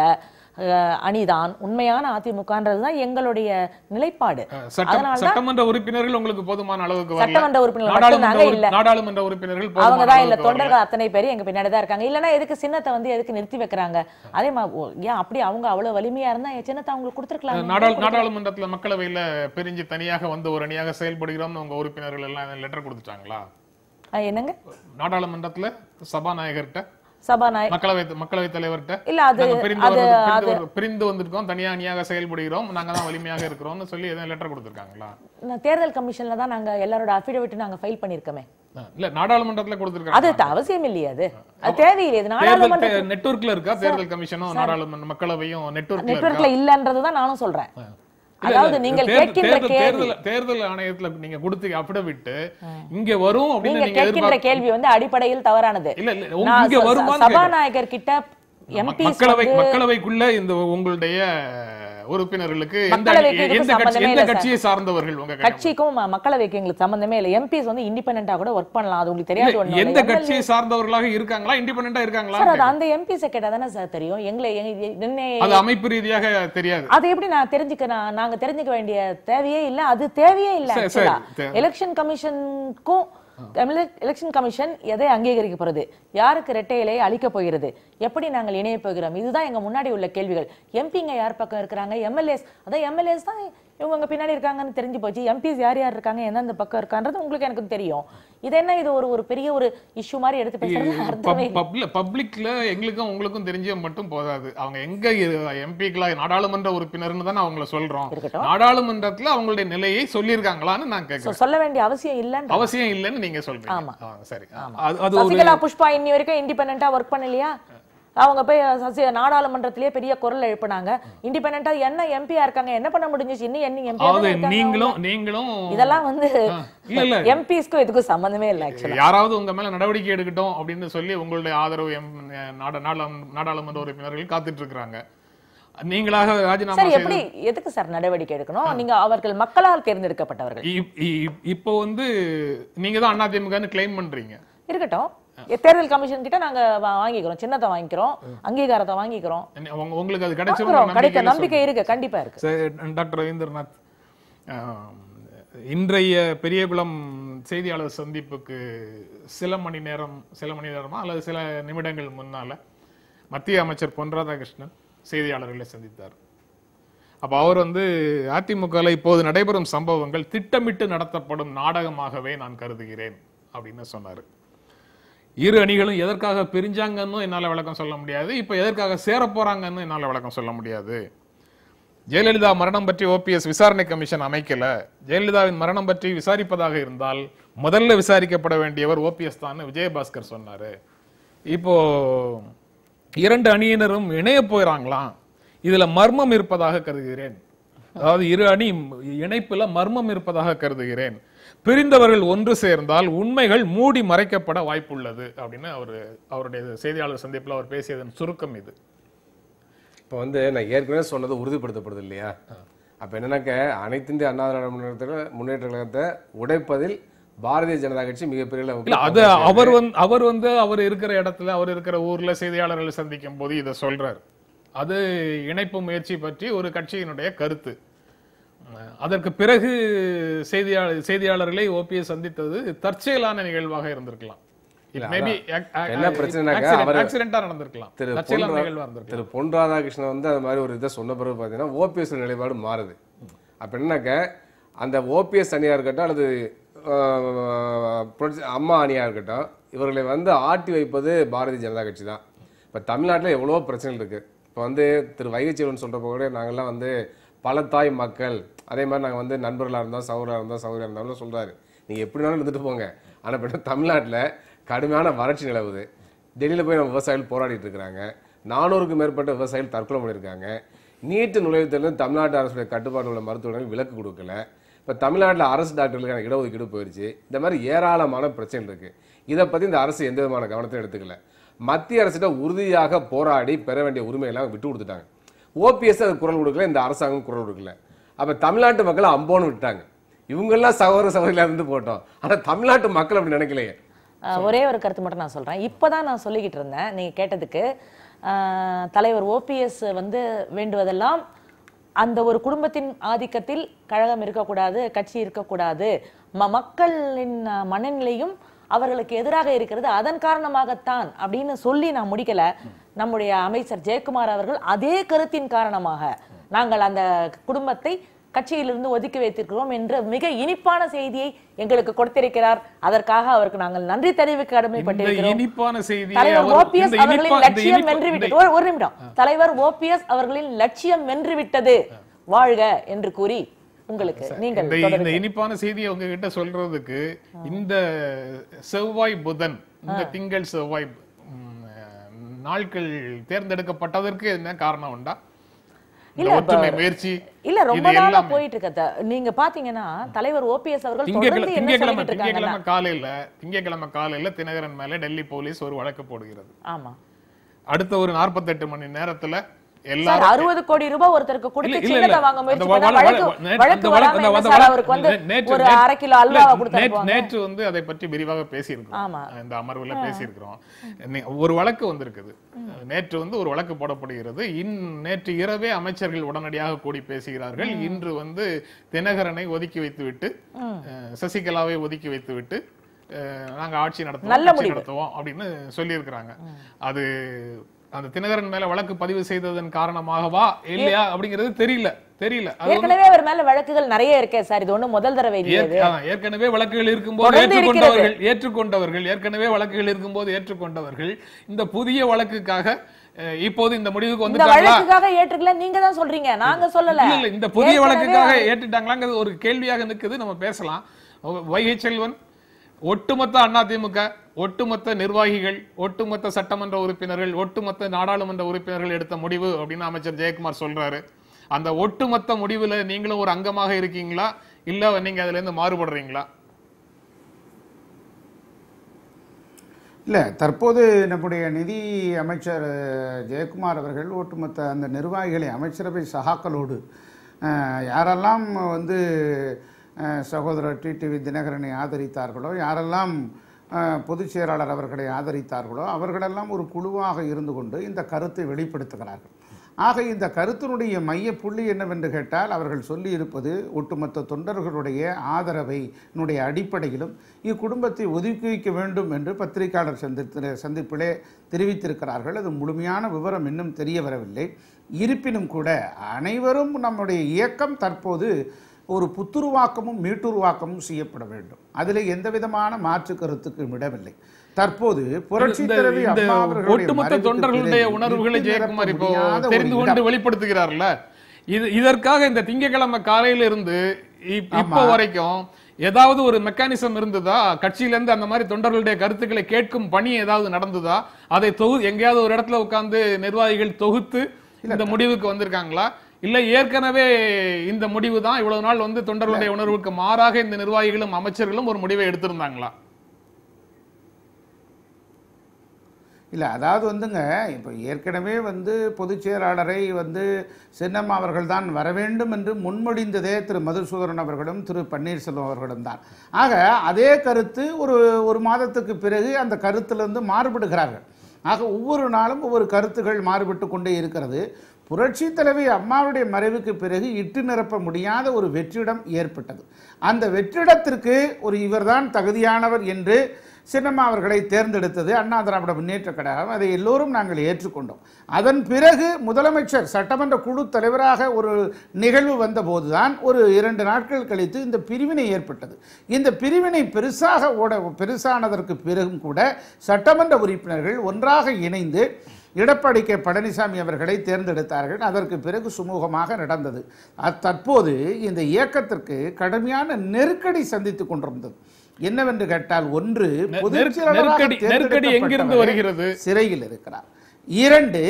அணிதான் உண்மையான அதிமுகன்றதுதான் எங்களுடைய நிலைப்பாடு. சட்டமன்ற உறுப்பினர்கள் உங்களுக்கு போதுமான அளவுக்கு வரல. சட்டமன்ற உறுப்பினர்கள் இல்ல, நாடாளுமன்ற உறுப்பினர்கள் அவங்கதான் இல்ல, தொண்டர்கள் அத்தனை பேரும் எங்க பின்னாடிதான் இருக்காங்க. இல்லன்னா எதுக்கு சின்னத்தை வந்து எதுக்கு நிறுத்தி வைக்கிறாங்க? அதே மாதிரி ஏன் அப்படி அவங்க அவ்வளவு வலிமையா இருந்தா சின்னத்தை அவங்களுக்கு கொடுத்துருக்கலாம். நாடாளுமன்றத்துல மக்களவையில பிரிஞ்சு தனியாக வந்து ஒரு அணியாக செயல்படுகிறோம் உங்க உறுப்பினர்கள் எல்லாம் லெட்டர் கொடுத்துட்டாங்களா? என்னங்க நாடாளுமன்றத்துல சபாநாயகர்கிட்ட மக்களவை தலைவர்கிட்ட இல்ல அது பிரிந்து வந்திருக்கோம், தனியா அணியாக செயல்படுகிறோம், நாங்க தான் வலிமையாக இருக்கிறோம்னு சொல்லி எதாவது லெட்டர் கொடுத்திருக்காங்களா? தேர்தல் கமிஷன்ல தான் நாங்க எல்லாரோட அஃபிடவிட் நாங்க ஃபைல் பண்ணிருக்கோமே. இல்ல நாடாளுமன்றத்துல கொடுத்திருக்காங்க. அது அவசியம் இல்லையா? அது தேவையில்லை. நாடாளுமன்ற நெட்வொர்க்ல இருக்கா தேர்தல் கமிஷனும் நாடாளுமன்ற மக்களவையும் நெட்வொர்க்ல இல்லன்றதுதான் நானும் சொல்றேன். அதாவது நீங்கள் கேட்கின்ற கேள்வி, தேர்தல் ஆணையத்துல நீங்க கொடுத்து அஃபிடவிட் இங்க வரும் அப்படின்னு நீங்க கேட்கின்ற கேள்வி வந்து அடிப்படையில் தவறானது. இங்க வருமா? சபாநாயகர் கிட்ட மக்களவைக்குள்ள இந்த உங்களுடைய உறுப்பினர்களுக்கு எந்த கட்சியை சார்ந்தவர்கள்? உங்க கட்சிக்கும் மக்களவைக்கு எங்களுக்கு சம்பந்தமே இல்லை. எம்பிஸ் வந்து இண்டிபெண்டன்ட்டா கூட ஒர்க் பண்ணலாம். அது உங்களுக்கு தெரியாது. எந்த கட்சியை சார்ந்தவர்களாக இருக்காங்களா, இண்டிபெண்டன்ட்டா இருக்காங்களா? சார் அந்த எம்பிஸ் கேட்டா தானே சார் தெரியும். எங்களை அது அமைப்பு ரீதியாக தெரியாது. அது எப்படி நான் நாங்க தெரிஞ்சுக்க வேண்டிய தேவையே இல்லை. அது தேவையே இல்லை. எலெக்ஷன் கமிஷனுக்கும் எலெக்ஷன் கமிஷன் எதை அங்கீகரிக்க போறது, யாருக்கு இரட்டை இலை அளிக்க போகிறது, எப்படி நாங்கள் இணைய போகிறோம், இதுதான் எங்க முன்னாடி உள்ள கேள்விகள். எம்பிங்க யார் பக்கம் இருக்கிறாங்க, எம்எல்ஏஸ், அதான் எம்எல்ஏஸ் தான் இவங்க பின்னாடி இருக்காங்கன்னு தெரிஞ்சு போச்சு. எம்பிஸ் யார் யார் இருக்காங்க, எந்தெந்த பக்கம் இருக்கான்றது உங்களுக்கு எனக்கு தெரியும். இது என்ன, இது ஒரு பெரிய ஒரு இஷ்யூ மாதிரி எடுத்து பேசுறது. பப்ளிக்ல எங்களுக்கும் உங்களுக்கும் தெரிஞ்ச மட்டும் போதாது. அவங்க எங்க எம்பிக்களா நாடாளுமன்ற உறுப்பினர்னு தானே அவங்கள சொல்றோம். நாடாளுமன்றத்துல அவங்களுடைய நிலையை சொல்லியிருக்காங்களான்னு நான் கேட்கிறேன். சொல்ல வேண்டிய அவசியம் இல்லைன்னு நீங்க சொல்றீங்க. ஆமா சரி. சசிகலா புஷ்பா இன்னி வரைக்கும் இண்டிபெண்டன்ட்டா ஒர்க் பண்ணலையா? அவங்க போய் நாடாளுமன்றத்திலேயே பெரிய குரல் எழுப்பினாங்க. இண்டிபெண்டன்ட்டா என்ன எம்பியா இருக்காங்க, என்ன பண்ண முடிஞ்சிச்சு? நீங்களும் இதெல்லாம் வந்து எம்பிஸ்க்கும் இதுக்கும் சம்பந்தமே இல்லை. யாராவது உங்க மேல நடவடிக்கை எடுக்கட்டும் அப்படின்னு சொல்லி உங்களுடைய ஆதரவு நாடாளுமன்ற உறுப்பினர்கள் காத்துட்டு இருக்காங்க. நீங்களாக ராஜினாமா எப்படி எதுக்கு சார் நடவடிக்கை எடுக்கணும்? நீங்க அவர்கள் மக்களால் தேர்ந்தெடுக்கப்பட்டவர்கள். இப்போ வந்து நீங்க தான் அதிமுகன்னு கிளைம் பண்றீங்க. இருக்கட்டும், தேர்தல் கமிஷன் கிட்ட நாங்க வாங்கிக்கிறோம், சின்னத்தை வாங்கிக்கிறோம், அங்கீகாரத்தை வாங்கிக்கிறோம். உங்களுக்கு அது கிடைச்ச நம்பிக்கை இருக்கு, கண்டிப்பா இருக்கு. டாக்டர் ரவீந்திரநாத், இன்றைய பெரியகுளம் செய்தியாளர் சந்திப்புக்கு சில மணி நேரமா அல்லது சில நிமிடங்கள் முன்னால மத்திய அமைச்சர் பொன் ராதாகிருஷ்ணன் செய்தியாளர்களை சந்தித்தார். அப்ப அவர் வந்து அதிமுக இப்போது நடைபெறும் சம்பவங்கள் திட்டமிட்டு நடத்தப்படும் நாடகமாகவே நான் கருதுகிறேன் அப்படின்னு சொன்னாரு. இரு அணிகளும் எதற்காக பிரிஞ்சாங்கன்னு என்னால விளக்கம் சொல்ல முடியாது, இப்ப எதற்காக சேர போறாங்கன்னு என்னால விளக்கம் சொல்ல முடியாது. ஜெயலலிதா மரணம் பற்றி OPS விசாரணை கமிஷன் அமைக்கல. ஜெயலலிதாவின் மரணம் பற்றி விசாரிப்பதாக இருந்தால் முதல்ல விசாரிக்கப்பட வேண்டியவர் OPS தான் விஜயபாஸ்கர் சொன்னாரு. இப்போ இரண்டு அணியினரும் இணைய போயிறாங்களாம், இதுல மர்மம் இருப்பதாக கருதுகிறேன். அதாவது இரு அணி இணைப்புல மர்மம் இருப்பதாக கருதுகிறேன். பிரிந்தவர்கள் ஒன்று சேர்ந்தால் உண்மைகள் மூடி மறைக்கப்பட வாய்ப்புள்ளது அப்படின்னு அவருடைய செய்தியாளர் சந்திப்பில் அவர் பேசியதன் சுருக்கம் இது. இப்போ வந்து நான் ஏற்கனவே சொன்னது உறுதிப்படுத்தப்படுது இல்லையா? அப்போ என்னன்னாக்க அனைத்து இந்திய அண்ணா திராவிட முன்னேற்ற கழகத்தை உடைப்பதில் பாரதிய ஜனதா கட்சி மிகப்பெரிய அது அவர் இருக்கிற இடத்துல, அவர் இருக்கிற ஊர்ல செய்தியாளர்களை சந்திக்கும் போது இதை சொல்றாரு. அது இணைப்பு முயற்சி பற்றி ஒரு கட்சியினுடைய கருத்து. அதற்கு பிறகு செய்தியாளர்களை OPS சந்தித்தது தற்செயலான நிகழ்வாக இருந்திருக்கலாம். It may be என்ன பிரச்சனைனாக்கா ஆக்சிடென்ட்டா நடந்திருக்கலாம். தற்செயலான நிகழ்வா இருந்திருக்கலாம். திரு பொன் ராதாகிருஷ்ணன் வந்து அது மாதிரி ஒரு இதை சொன்ன பிறகு பார்த்தீங்கன்னா ஓபிஎஸ் நிலைப்பாடு மாறுது. அப்ப என்னன்னாக்க அந்த ஓபிஎஸ் அணியா இருக்கட்டும் அல்லது அம்மா அணியா இருக்கட்டும், இவர்களை வந்து ஆட்டி வைப்பது பாரதிய ஜனதா கட்சி தான். இப்போ தமிழ்நாட்டில் எவ்வளவோ பிரச்சனை இருக்கு. இப்போ வந்து திரு வைகைச்செல்வன் சொல்றப்ப கூட நாங்கள்லாம் வந்து பல தாய் மக்கள், அதே மாதிரி நாங்கள் வந்து நண்பர்களாக இருந்தோம், சகோதராக இருந்தோம், சகோதரியாக இருந்தோம்னு சொல்றாரு. நீங்கள் எப்படினாலும் இருந்துட்டு போங்க. ஆனால் இப்போ தமிழ்நாட்டில் கடுமையான வறட்சி நிலவுது. டெல்லியில் போய் நம்ம விவசாயிகள் போராடிட்டு இருக்கிறாங்க. 400க்கும் மேற்பட்ட விவசாயிகள் தற்கொலை பண்ணியிருக்காங்க. நீட்டு நுழைவுத் தேர்வு தமிழ்நாட்டு அரசுடைய கட்டுப்பாடு உள்ள மருத்துவர்கள் விலக்கு கொடுக்கல. இப்போ தமிழ்நாட்டில் அரசு டாக்டர்களுக்கான இடஒதுக்கீடு போயிடுச்சு. இந்த மாதிரி ஏராளமான பிரச்சனை இருக்கு. இதை பற்றி இந்த அரசு எந்த விதமான கவனத்தையும் எடுத்துக்கல. மத்திய அரசிட்ட உறுதியாக போராடி பெற வேண்டிய உரிமையெல்லாம் விட்டு கொடுத்துட்டாங்க. ஓபிஎஸ் அது குரல் கொடுக்கல, இந்த அரசாங்கம் குரல் கொடுக்கல. அப்போ தமிழ்நாட்டு மக்களை அம்போன்னு விட்டாங்க. இவங்கெல்லாம் சகோதர சகோதரியா இருந்து போட்டோம். ஆனால் தமிழ்நாட்டு மக்கள் அப்படி நினைக்கலையே. ஒரே ஒரு கருத்து மட்டும் நான் சொல்றேன். இப்பதான் நான் சொல்லிக்கிட்டு இருந்தேன் நீங்க கேட்டதுக்கு. தலைவர் ஓபிஎஸ் வந்து வேண்டுவதெல்லாம் அந்த ஒரு குடும்பத்தின் ஆதிக்கத்தில் கழகம் இருக்கக்கூடாது, கட்சி இருக்கக்கூடாது, மக்களின் மனநிலையும் அவர்களுக்கு எதிராக இருக்கிறது, அதன் காரணமாகத்தான் அப்படின்னு சொல்லி நான் முடிக்கல. நம்முடைய அமைச்சர் ஜெயக்குமார் அவர்கள் அதே கருத்தின் காரணமாக நாங்கள் அந்த குடும்பத்தை கட்சியிலிருந்து ஒதுக்கி வைத்திருக்கிறோம் என்ற மிக இனிப்பான செய்தியை எங்களுக்கு கொடுத்திருக்கிறார். அதற்காக அவருக்கு நாங்கள் நன்றி தெரிவிக்க கடமைப்பட்டிருக்கிறோம். இனிப்பான செய்தி தலைவர் ஓபிஎஸ் அவர்களின் லட்சியம் வென்றுவிட்டது. ஒரு நிமிடம். தலைவர் ஓபிஎஸ் அவர்களின் லட்சியம் வென்றுவிட்டது, வாழ்க என்று கூறி உங்களுக்கு நீங்கள் இந்த இனிப்பான செய்தியை உங்ககிட்ட சொல்றதுக்கு இந்த செவ்வாய் புதன், இந்த திங்கள் செவ்வாய் நாட்கள் தேர்ந்தெடுக்கப்பட்டதற்கு என்ன காரணம் உண்டா? இல்ல ரொம்ப நாளா போயிட்டு இருக்க. நீங்க பாத்தீங்கன்னா தலைவர் ஓபிஎஸ் அவர்கள் தொடர்ந்து என்ன சொல்லிட்டு இருக்காங்க. திங்கட்கிழமை காலையில தினகரன் மேல டெல்லி போலீஸ் ஒரு வழக்கு போடுகிறது. ஆமா. அடுத்த ஒரு 48 மணி நேரத்துல 60 கோடி ரூபாய் ஒருத்தருக்கு கொடுத்து சின்னதை வாங்க முயற்சி பண்ணா வழக்கு வராம அவருக்கு வந்து ஒரு 1/2 கிலோ அல்வாவை கொடுத்தாங்க. நேற்று வந்து அதை பற்றி விரிவாக பேசியிருக்கிறோம். இந்த அமர்வுல பேசியிருக்கிறோம். ஒரு வழக்கு வந்திருக்குது. நேற்று வந்து ஒரு வழக்கு போடப்படுகிறது. நேற்று இரவே அமைச்சர்கள் உடனடியாக கூடி பேசுகிறார்கள். இன்று வந்து தினகரனை ஒதுக்கி வைத்துவிட்டு, சசிகலாவை ஒதுக்கி வைத்துவிட்டு நாங்க ஆட்சி நடத்துவோம் அப்படின்னு சொல்லி இருக்கிறாங்க. அது அந்த தினகரன் மேல வழக்கு பதிவு செய்ததன் காரணமாகவா இல்லையா அப்படிங்கிறது தெரியல. ஏற்கனவே அவர் மேல வழக்குகள் நிறைய இருக்கே சார். இது ஒண்ணு முதல் தடவை இல்லையே. ஏற்கனவே வழக்குகள் இருக்கும்போது ஏற்றுக்கொண்டவர்கள் இந்த புதிய வழக்குக்காக இப்போது இந்த முடிவுக்கு வழக்குக்காக ஏற்றுக்கல நீங்க தான் சொல்றீங்க, நாங்க சொல்லல. இல்ல, இந்த புதிய வழக்குக்காக ஏற்றுட்டாங்களாங்கிறது ஒரு கேள்வியாக நிக்குது. நம்ம பேசலாம். வைகைச்செல்வன், ஒட்டுமொத்த அதிமுக, ஒட்டுமொத்த நிர்வாகிகள், ஒட்டுமொத்த சட்டமன்ற உறுப்பினர்கள், ஒட்டுமொத்த நாடாளுமன்ற உறுப்பினர்கள் எடுத்த முடிவு அப்படின்னு அமைச்சர் ஜெயக்குமார் சொல்றாரு. அந்த ஒட்டுமொத்த முடிவுல நீங்களும் ஒரு அங்கமாக இருக்கீங்களா, இல்ல நீங்க அதுல இருந்து மாறுபடுறீங்களா? இல்லை, தற்போது நம்முடைய நிதி அமைச்சர் ஜெயக்குமார் அவர்கள் ஒட்டுமொத்த அந்த நிர்வாகிகளை அமைச்சரவை சகாக்களோடு யாரெல்லாம் வந்து சகோதரர் டிடிவி தினகரனை ஆதரித்தார்களோ, யாரெல்லாம் பொதுச் செயலாளர் அவர்களை ஆதரித்தார்களோ, அவர்களெல்லாம் ஒரு குழுவாக இருந்து கொண்டு இந்த கருத்தை வெளிப்படுத்துகிறார்கள். ஆக இந்த கருத்தினுடைய மைய புள்ளி என்னவென்று கேட்டால், அவர்கள் சொல்லியிருப்பது ஒட்டுமொத்த தொண்டர்களுடைய ஆதரவை அடிப்படையிலும் இக்குடும்பத்தை ஒதுக்கி வைக்க வேண்டும் என்று பத்திரிகையாளர் சந்திப்பிலே தெரிவித்திருக்கிறார்கள். அது முழுமையான விவரம் இன்னும் தெரிய வரவில்லை. இருப்பினும் கூட அனைவரும் நம்முடைய இயக்கம் தற்போது ஒரு புத்துருவாக்கமும் மீட்டுருவாக்கமும் செய்யப்பட வேண்டும். அதில் எந்த விதமான மாற்று கருத்துக்கும் இடமில்லை. தற்போது புரட்சி தலைவி அம்மா அவர்களுடைய ஒட்டுமொத்த தொண்டர்களுடைய உணர்வுகளை ஜெயக்குமார் இப்போ தெரிந்து கொண்டு வெளிப்படுத்துகிறார்ல. இதற்காக இந்த திங்கட்கிழமை காலையில இருந்து இப்போ வரைக்கும் ஏதாவது ஒரு மெக்கானிசம் இருந்ததா? கட்சியில இருந்து அந்த மாதிரி தொண்டர்களுடைய கருத்துக்களை கேட்கும் பணி ஏதாவது நடந்ததா? அதை எங்கேயாவது ஒரு இடத்துல உட்கார்ந்து நிர்வாகிகள் தொகுத்து இந்த முடிவுக்கு வந்திருக்காங்களா? இல்ல ஏற்கனவே இந்த முடிவு தான் இவ்வளவு நாள் வந்து தொண்டர்களுடைய உணர்வுக்கு மாறாக இந்த நிர்வாகிகளும் அமைச்சர்களும் ஒரு முடிவை எடுத்திருந்தாங்களா? இல்லை, அதாவது வந்துங்க, இப்போ ஏற்கனவே வந்து பொதுச் செயலாளரை வந்து சின்னம்மா அவர்கள் தான் வர வேண்டும் என்று முன்மொழிந்ததே திரு மதுசூதரன் அவர்களும் திரு பன்னீர்செல்வம் அவர்களும் தான். ஆக அதே கருத்து ஒரு மாதத்துக்கு பிறகு அந்த கருத்திலிருந்து மாறுபடுகிறார்கள். ஆக ஒவ்வொரு நாளும் ஒவ்வொரு கருத்துகள் மாறுபட்டு கொண்டே இருக்கிறது. புரட்சி தலைவி அம்மாவுடைய மறைவுக்கு பிறகு இட்டு நிரப்ப முடியாத ஒரு வெற்றிடம் ஏற்பட்டது. அந்த வெற்றிடத்திற்கு ஒரு இவர்தான் தகுதியானவர் என்று சின்னம்மா அவர்களை தேர்ந்தெடுத்தது அண்ணா திராவிட முன்னேற்ற கழகம். அதை எல்லோரும் நாங்கள் ஏற்றுக்கொண்டோம். அதன் பிறகு முதலமைச்சர் சட்டமன்ற குழு தலைவராக ஒரு நிகழ்வு வந்தபோதுதான் ஒரு 2 நாட்கள் கழித்து இந்த பிரிவினை ஏற்பட்டது. இந்த பிரிவினை பெருசானதற்கு பிறகும் கூட சட்டமன்ற உறுப்பினர்கள் ஒன்றாக இணைந்து எடப்பாடி கே பழனிசாமி அவர்களை தேர்ந்தெடுத்தார்கள். அதற்கு பிறகு சுமூகமாக நடந்தது. தற்போது இந்த இயக்கத்திற்கு கடுமையான நெருக்கடி சந்தித்துக் கொண்டிருந்தது. என்னவென்று கேட்டால், ஒன்று நெருக்கடி எங்கிருந்து வருகிறது? சிறையில் இருக்கிறார். 2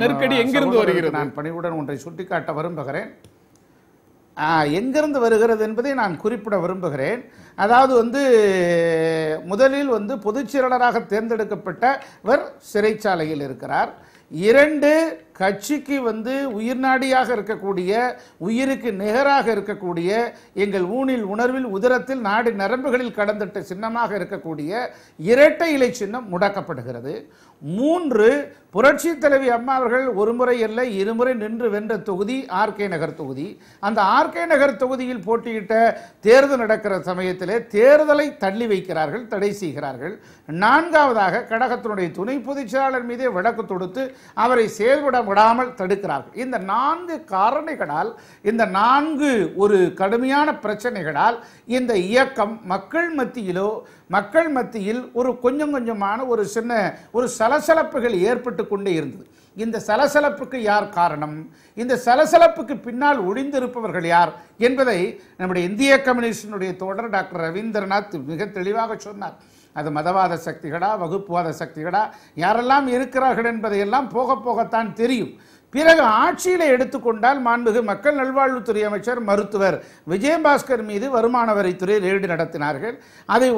நெருக்கடி எங்கிருந்து வருகிறது? நான் பணிவுடன் ஒன்றை சுட்டிக்காட்ட விரும்புகிறேன். எங்கிருந்து வருகிறது என்பதை நான் குறிப்பிட விரும்புகிறேன். அதாவது முதலில் பொதுச் செயலாளராக தேர்ந்தெடுக்கப்பட்டவர் சிறைச்சாலையில் இருக்கிறார். 2 கட்சிக்கு உயிர்நாடியாக இருக்கக்கூடிய, உயிருக்கு நிகராக இருக்கக்கூடிய, எங்கள் ஊனில் உணர்வில் உதரத்தில் நாடி நரம்புகளில் கடந்திட்ட சின்னமாக இருக்கக்கூடிய இரட்டை இலை சின்னம் முடக்கப்படுகிறது. 3 புரட்சி தலைவி அம்மா அவர்கள் ஒரு முறை அல்ல 2 முறை நின்று வென்ற தொகுதி ஆர்கே நகர் தொகுதி. அந்த ஆர்கே நகர் தொகுதியில் போட்டியிட்ட தேர்தல் நடக்கிற சமயத்திலே தேர்தலை தள்ளி வைக்கிறார்கள், தடை செய்கிறார்கள். 4வதாக கழகத்தினுடைய துணை பொதுச் செயலாளர் மீதே வழக்கு தொடுத்து அவரை செயல்பட விடாமல் தடுக்கிறார்கள். இந்த 4 காரணிகளால், இந்த 4 ஒரு கடுமையான பிரச்சனைகளால் இந்த இயக்கம் மக்கள் மத்தியில் ஒரு கொஞ்சம் கொஞ்சமான ஒரு சின்ன ஒரு சலசலப்புகள் ஏற்பட்டு கொண்டே இருந்தது. இந்த சலசலப்புக்கு யார் காரணம், இந்த சலசலப்புக்கு பின்னால் ஒளிந்திருப்பவர்கள் யார் என்பதை நம்முடைய இந்திய கம்யூனிஸ்டினுடைய தோழர் டாக்டர் ரவீந்திரநாத் மிக தெளிவாக சொன்னார். அது மதவாத சக்திகளா, வகுப்புவாத சக்திகளா, யாரெல்லாம் இருக்கிறார்கள் என்பதையெல்லாம் போக போகத்தான் தெரியும். பிறகு ஆட்சியில எடுத்துக்கொண்டால் மாண்புமிகு மக்கள் நல்வாழ்வுத்துறை அமைச்சர் மருத்துவர் விஜயபாஸ்கர் மீது வருமான வரித்துறை ரெய்டு நடத்தினார்கள்.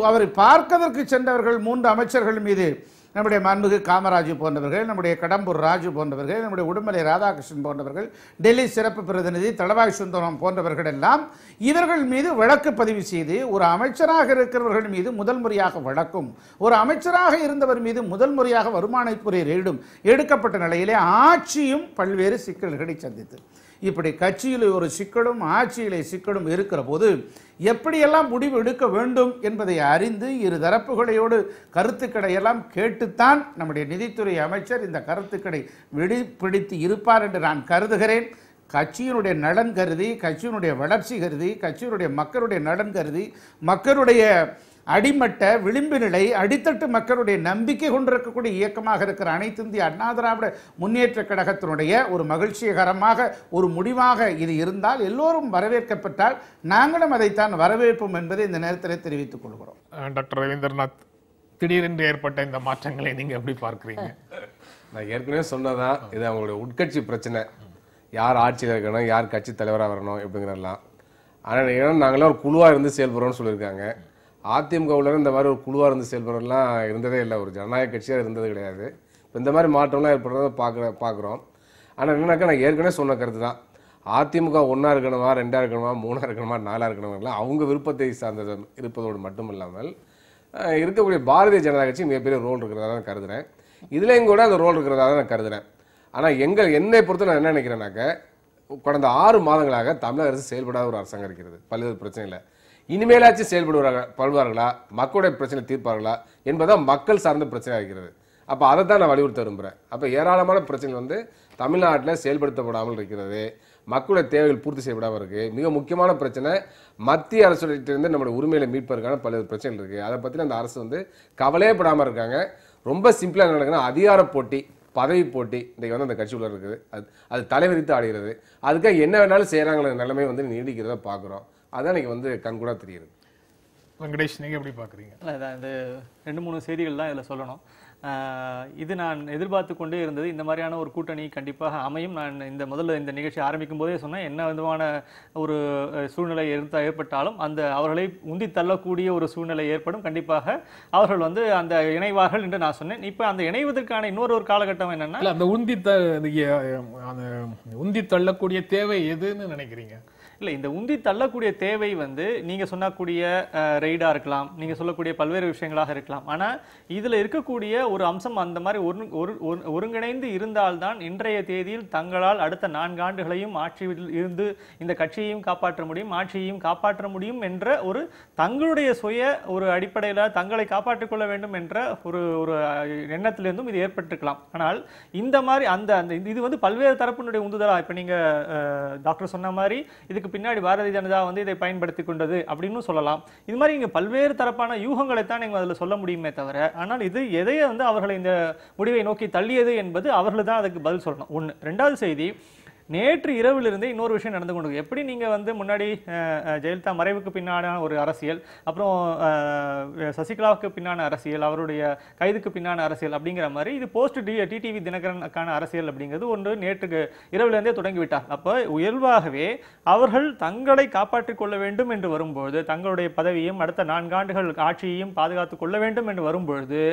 அவரை பார்ப்பதற்கு சென்றவர்கள் 3 அமைச்சர்கள் மீது நம்முடைய மாண்புமிகு காமராஜ் போன்றவர்கள், நம்முடைய கடம்பூர் ராஜு போன்றவர்கள், நம்முடைய உடுமலை ராதாகிருஷ்ணன் போன்றவர்கள், டெல்லி சிறப்பு பிரதிநிதி தளவாய் சுந்தரம் போன்றவர்கள் எல்லாம் இவர்கள் மீது வழக்கு பதிவு செய்து, ஒரு அமைச்சராக இருக்கிறவர்கள் மீது முதல் முறையாக வழக்கும், ஒரு அமைச்சராக இருந்தவர் மீது முதல் முறையாக வருமானத்துறை ரெய்டும் எடுக்கப்பட்ட நிலையிலே ஆட்சியும் பல்வேறு சிக்கல்களை சந்தித்தது. இப்படி கட்சியில் ஒரு சிக்கலும் ஆட்சியிலே சிக்கலும் இருக்கிற போது எப்படியெல்லாம் முடிவு எடுக்க வேண்டும் என்பதை அறிந்து இரு தரப்புகளையோடு கருத்துக்களையெல்லாம் கேட்டுத்தான் நம்முடைய நிதித்துறை அமைச்சர் இந்த கருத்துக்களை வெளிப்படுத்தி இருப்பார் என்று நான் கருதுகிறேன். கட்சியினுடைய நலன் கருதி, கட்சியினுடைய வளர்ச்சி கருதி, கட்சியினுடைய மக்களுடைய நலன் கருதி, மக்களுடைய அடிமட்ட விளிம்பு நிலை அடித்தட்டு மக்களுடைய நம்பிக்கை கொண்டிருக்கக்கூடிய இயக்கமாக இருக்கிற அனைத்து இந்திய அண்ணா திராவிட முன்னேற்ற கழகத்தினுடைய ஒரு மகிழ்ச்சிகரமாக ஒரு முடிவாக இது இருந்தால் எல்லோரும் வரவேற்கப்பட்டால் நாங்களும் அதைத்தான் வரவேற்போம் என்பதை இந்த நேரத்தில் தெரிவித்துக் கொள்கிறோம். டாக்டர் ரவீந்திரநாத், திடீரென்று ஏற்பட்ட இந்த மாற்றங்களை நீங்க எப்படி பார்க்கிறீங்க? நான் ஏற்கனவே சொன்னதான், இது அவங்களுடைய உட்கட்சி பிரச்சனை. யார் ஆட்சியில் இருக்கணும், யார் கட்சி தலைவராக வரணும் எப்படிங்கிறதெல்லாம். ஆனால் ஏன்னா நாங்களாம் ஒரு குழுவாக இருந்து செயல்படுறோம்னு சொல்லியிருக்காங்க. அதிமுகவில் இந்த மாதிரி ஒரு குழுவாக இருந்து செயல்படுறதுலாம் இருந்ததே இல்லை, ஒரு ஜனநாயக கட்சியாக இருந்தது கிடையாது. இப்போ இந்த மாதிரி மாற்றம்லாம் ஏற்படுறத பார்க்குறோம். ஆனால் என்னன்னாக்கா, நான் ஏற்கனவே சொன்ன கருத்து தான், அதிமுக 1 இருக்கணுமா, 2 இருக்கணுமா, 3 இருக்கணுமா, 4 இருக்கணுமா, அவங்க விருப்பத்தை சார்ந்தது இருப்பதோடு மட்டும் இல்லாமல் இருக்கக்கூடிய பாரதிய ஜனதா கட்சி மிகப்பெரிய ரோல் இருக்கிறதா தான் கருதுகிறேன். இதுலேயும் கூட அந்த ரோல் இருக்கிறதா தான் நான் கருதுகிறேன். ஆனால் என்னை பொறுத்து நான் என்ன நினைக்கிறேன்னாக்க, கடந்த 6 மாதங்களாக தமிழக அரசு செயல்படாத ஒரு அரசாங்கம் இருக்கிறது. பல்வேறு பிரச்சனையில் இனிமேலாச்சும் செயல்படுவார்களா, மக்களுடைய பிரச்சனை தீர்ப்பார்களா என்பதான் மக்கள் சார்ந்த பிரச்சனை இருக்கிறது. அப்போ அதை தான் நான் வலியுறுத்த விரும்புகிறேன். அப்போ ஏராளமான பிரச்சனைகள் தமிழ்நாட்டில் செயல்படுத்தப்படாமல் இருக்கிறது, மக்களுடைய தேவைகள் பூர்த்தி செய்யப்படாமல் இருக்குது. மிக முக்கியமான பிரச்சனை மத்திய அரசுகிட்டிருந்து நம்மளுடைய உரிமைகளை மீட்பதற்கான பல்வேறு பிரச்சனைகள் இருக்குது. அதை பற்றி அந்த அரசு கவலையப்படாமல் இருக்காங்க. ரொம்ப சிம்பிளாக என்ன நடக்குதுன்னா, அதிகார போட்டி, பதவி போட்டி இன்றைக்கு அந்த கட்சி உள்ள இருக்குது. அது தலைவிரித்து ஆடுகிறது. அதுக்காக என்ன வேணாலும் செய்கிறாங்கிற நிலைமை நீடிக்கிறத பார்க்குறோம். அதான் இன்னைக்கு கண்கூடா தெரியுது. வெங்கடேஷ், நீங்க எப்படி பாக்குறீங்க? இந்த 2-3 செய்திகள் தான் இதில் சொல்லணும். இது நான் எதிர்பார்த்து கொண்டே இருந்தது. இந்த மாதிரியான ஒரு கூட்டணி கண்டிப்பாக அமையும். நான் முதல்ல இந்த நிகழ்ச்சி ஆரம்பிக்கும் போதே சொன்னேன், என்ன விதமான ஒரு சூழ்நிலை ஏற்பட்டாலும் அந்த அவர்களை உந்தி தள்ளக்கூடிய ஒரு சூழ்நிலை ஏற்படும். கண்டிப்பாக அவர்கள் அந்த இணைவார்கள் என்று நான் சொன்னேன். இப்போ அந்த இணைவதற்கான இன்னொரு காலகட்டம் என்னன்னா, அந்த உந்தி தள்ளக்கூடிய தேவை எதுன்னு நினைக்கிறீங்க? இல்ல இந்த உந்தி தள்ளக்கூடிய தேவை வந்து நீங்க சொன்னக்கூடிய ரெய்டா இருக்கலாம், நீங்க சொல்லக்கூடிய பல்வேறு விஷயங்களாக இருக்கலாம். ஆனா இதுல இருக்கக்கூடிய ஒரு அம்சம் அந்த மாதிரி ஒருங்கிணைந்து இருந்தால்தான் இன்றைய தேதியில் தங்களால் அடுத்த 4 ஆண்டுகளையும் ஆட்சியில் இருந்து இந்த கட்சியையும் காப்பாற்ற முடியும், ஆட்சியையும் காப்பாற்ற முடியும் என்ற ஒரு தங்களுடைய சுய ஒரு அடிப்படையில தங்களை காப்பாற்றிக் கொள்ள வேண்டும் என்ற ஒரு ஒரு எண்ணத்திலிருந்தும் இது ஏற்பட்டிருக்கலாம். ஆனால் இந்த மாதிரி அந்த இது வந்து பல்வேறு தரப்பினுடைய உந்துதலா இப்ப நீங்க டாக்டர் சொன்ன மாதிரி இதுக்கு பின்னாடி பாரதிய ஜனதா வந்து இதை பயன்படுத்தி கொண்டது அப்படின்னு சொல்லலாம். இது மாதிரி இங்க பல்வேறு தரப்பான யூகங்களை தான் நீங்க அதுல சொல்ல முடியுமே தவிர, ஆனால் இது எதையே வந்து அவர்களை இந்த முடிவை நோக்கி தள்ளியது என்பது அவர்கள் தான் அதுக்கு பதில் சொல்லணும். ஒண்ணு. ரெண்டாவது செய்தி, நேற்று இரவிலிருந்தே இன்னொரு விஷயம் நடந்து கொண்டு எப்படி நீங்க வந்து முன்னாடி ஜெயலலிதா மறைவுக்கு பின்னான ஒரு அரசியல், அப்புறம் சசிகலாவுக்கு பின்னான அரசியல், அவருடைய கைதுக்கு பின்னான அரசியல் அப்படிங்கிற மாதிரி இது போஸ்ட் டிடிவி தினகரனுக்கான அரசியல் அப்படிங்கிறது ஒன்று நேற்று இரவிலிருந்தே தொடங்கிவிட்டார். அப்போ இயல்பாகவே அவர்கள் தங்களை காப்பாற்றிக் கொள்ள வேண்டும் என்று வரும்பொழுது, தங்களுடைய பதவியும் அடுத்த 4 ஆண்டுகள் ஆட்சியையும் பாதுகாத்துக் கொள்ள வேண்டும் என்று வரும்பொழுது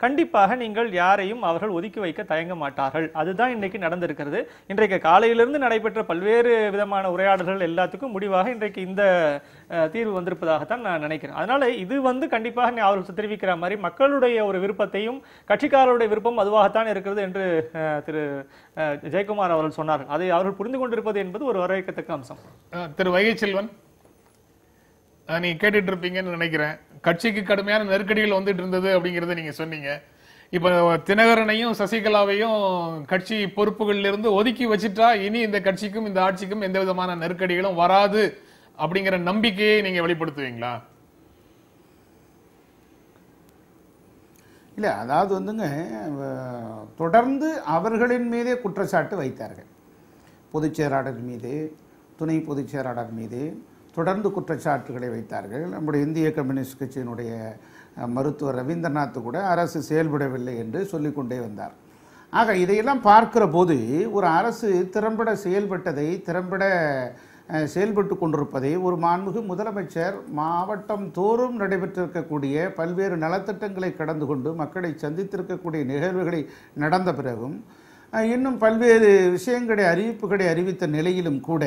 கண்டிப்பாக நீங்கள் யாரையும் அவர்கள் ஒதுக்கி வைக்க தயங்க மாட்டார்கள். அதுதான் இன்னைக்கு நடந்திருக்கிறது. இன்றைக்கு காலையிலிருந்து நடைபெற்ற பல்வேறு விதமான உரையாடல்கள் எல்லாத்துக்கும் முடிவாக இன்றைக்கு இந்த தீர்வு வந்திருப்பதாகத்தான் நான் நினைக்கிறேன். அதனால இது வந்து கண்டிப்பாக அவர்கள் தெரிவிக்கிற மாதிரி மக்களுடைய ஒரு விருப்பத்தையும் கட்சிக்காரருடைய விருப்பம் அதுவாகத்தான் இருக்கிறது என்று திரு ஜெயக்குமார் அவர்கள் சொன்னார். அதை அவர்கள் புரிந்து கொண்டிருப்பது என்பது ஒரு வரவேற்கத்தக்க அம்சம். திரு வைகை செல்வன், நீங்க கேட்டுட்டு இருப்பீங்கன்னு நினைக்கிறேன். கட்சிக்கு கடுமையான நெருக்கடிகள் வந்துட்டு இருந்தது அப்படிங்கறத நீங்க சொன்னீங்க. இப்ப தினகரனையும் சசிகலாவையும் கட்சி பொறுப்புகளில் இருந்து ஒதுக்கி வச்சுட்டா இனி இந்த கட்சிக்கும் இந்த ஆட்சிக்கும் எந்த விதமான நெருக்கடிகளும் வராது அப்படிங்கிற நம்பிக்கையை நீங்க வெளிப்படுத்துவீங்களா? இல்லை, அதாவது வந்துங்க தொடர்ந்து அவர்களின் மீதே குற்றச்சாட்டு வைத்தார்கள். பொதுச் செயலாளர் மீது, துணை பொதுச் செயலாளர் மீது தொடர்ந்து குற்றச்சாட்டுகளை வைத்தார்கள். நம்முடைய இந்திய கம்யூனிஸ்ட் கட்சியினுடைய மருத்துவர் ரவீந்திரநாத் கூட அரசு செயல்படவில்லை என்று சொல்லிக்கொண்டே வந்தார். ஆக இதையெல்லாம் பார்க்கிற போது ஒரு அரசு திறம்பட செயல்பட்டதை, திறம்பட செயல்பட்டு கொண்டிருப்பதை ஒரு மாண்புமிகு முதலமைச்சர் மாவட்டம் தோறும் நடைபெற்றிருக்கக்கூடிய பல்வேறு நலத்திட்டங்களை கடந்து கொண்டு மக்களை சந்தித்திருக்கக்கூடிய நிகழ்வுகளை நடந்த பிறகும் இன்னும் பல்வேறு விஷயங்களை அறிவிப்புகளை அறிவித்த நிலையிலும் கூட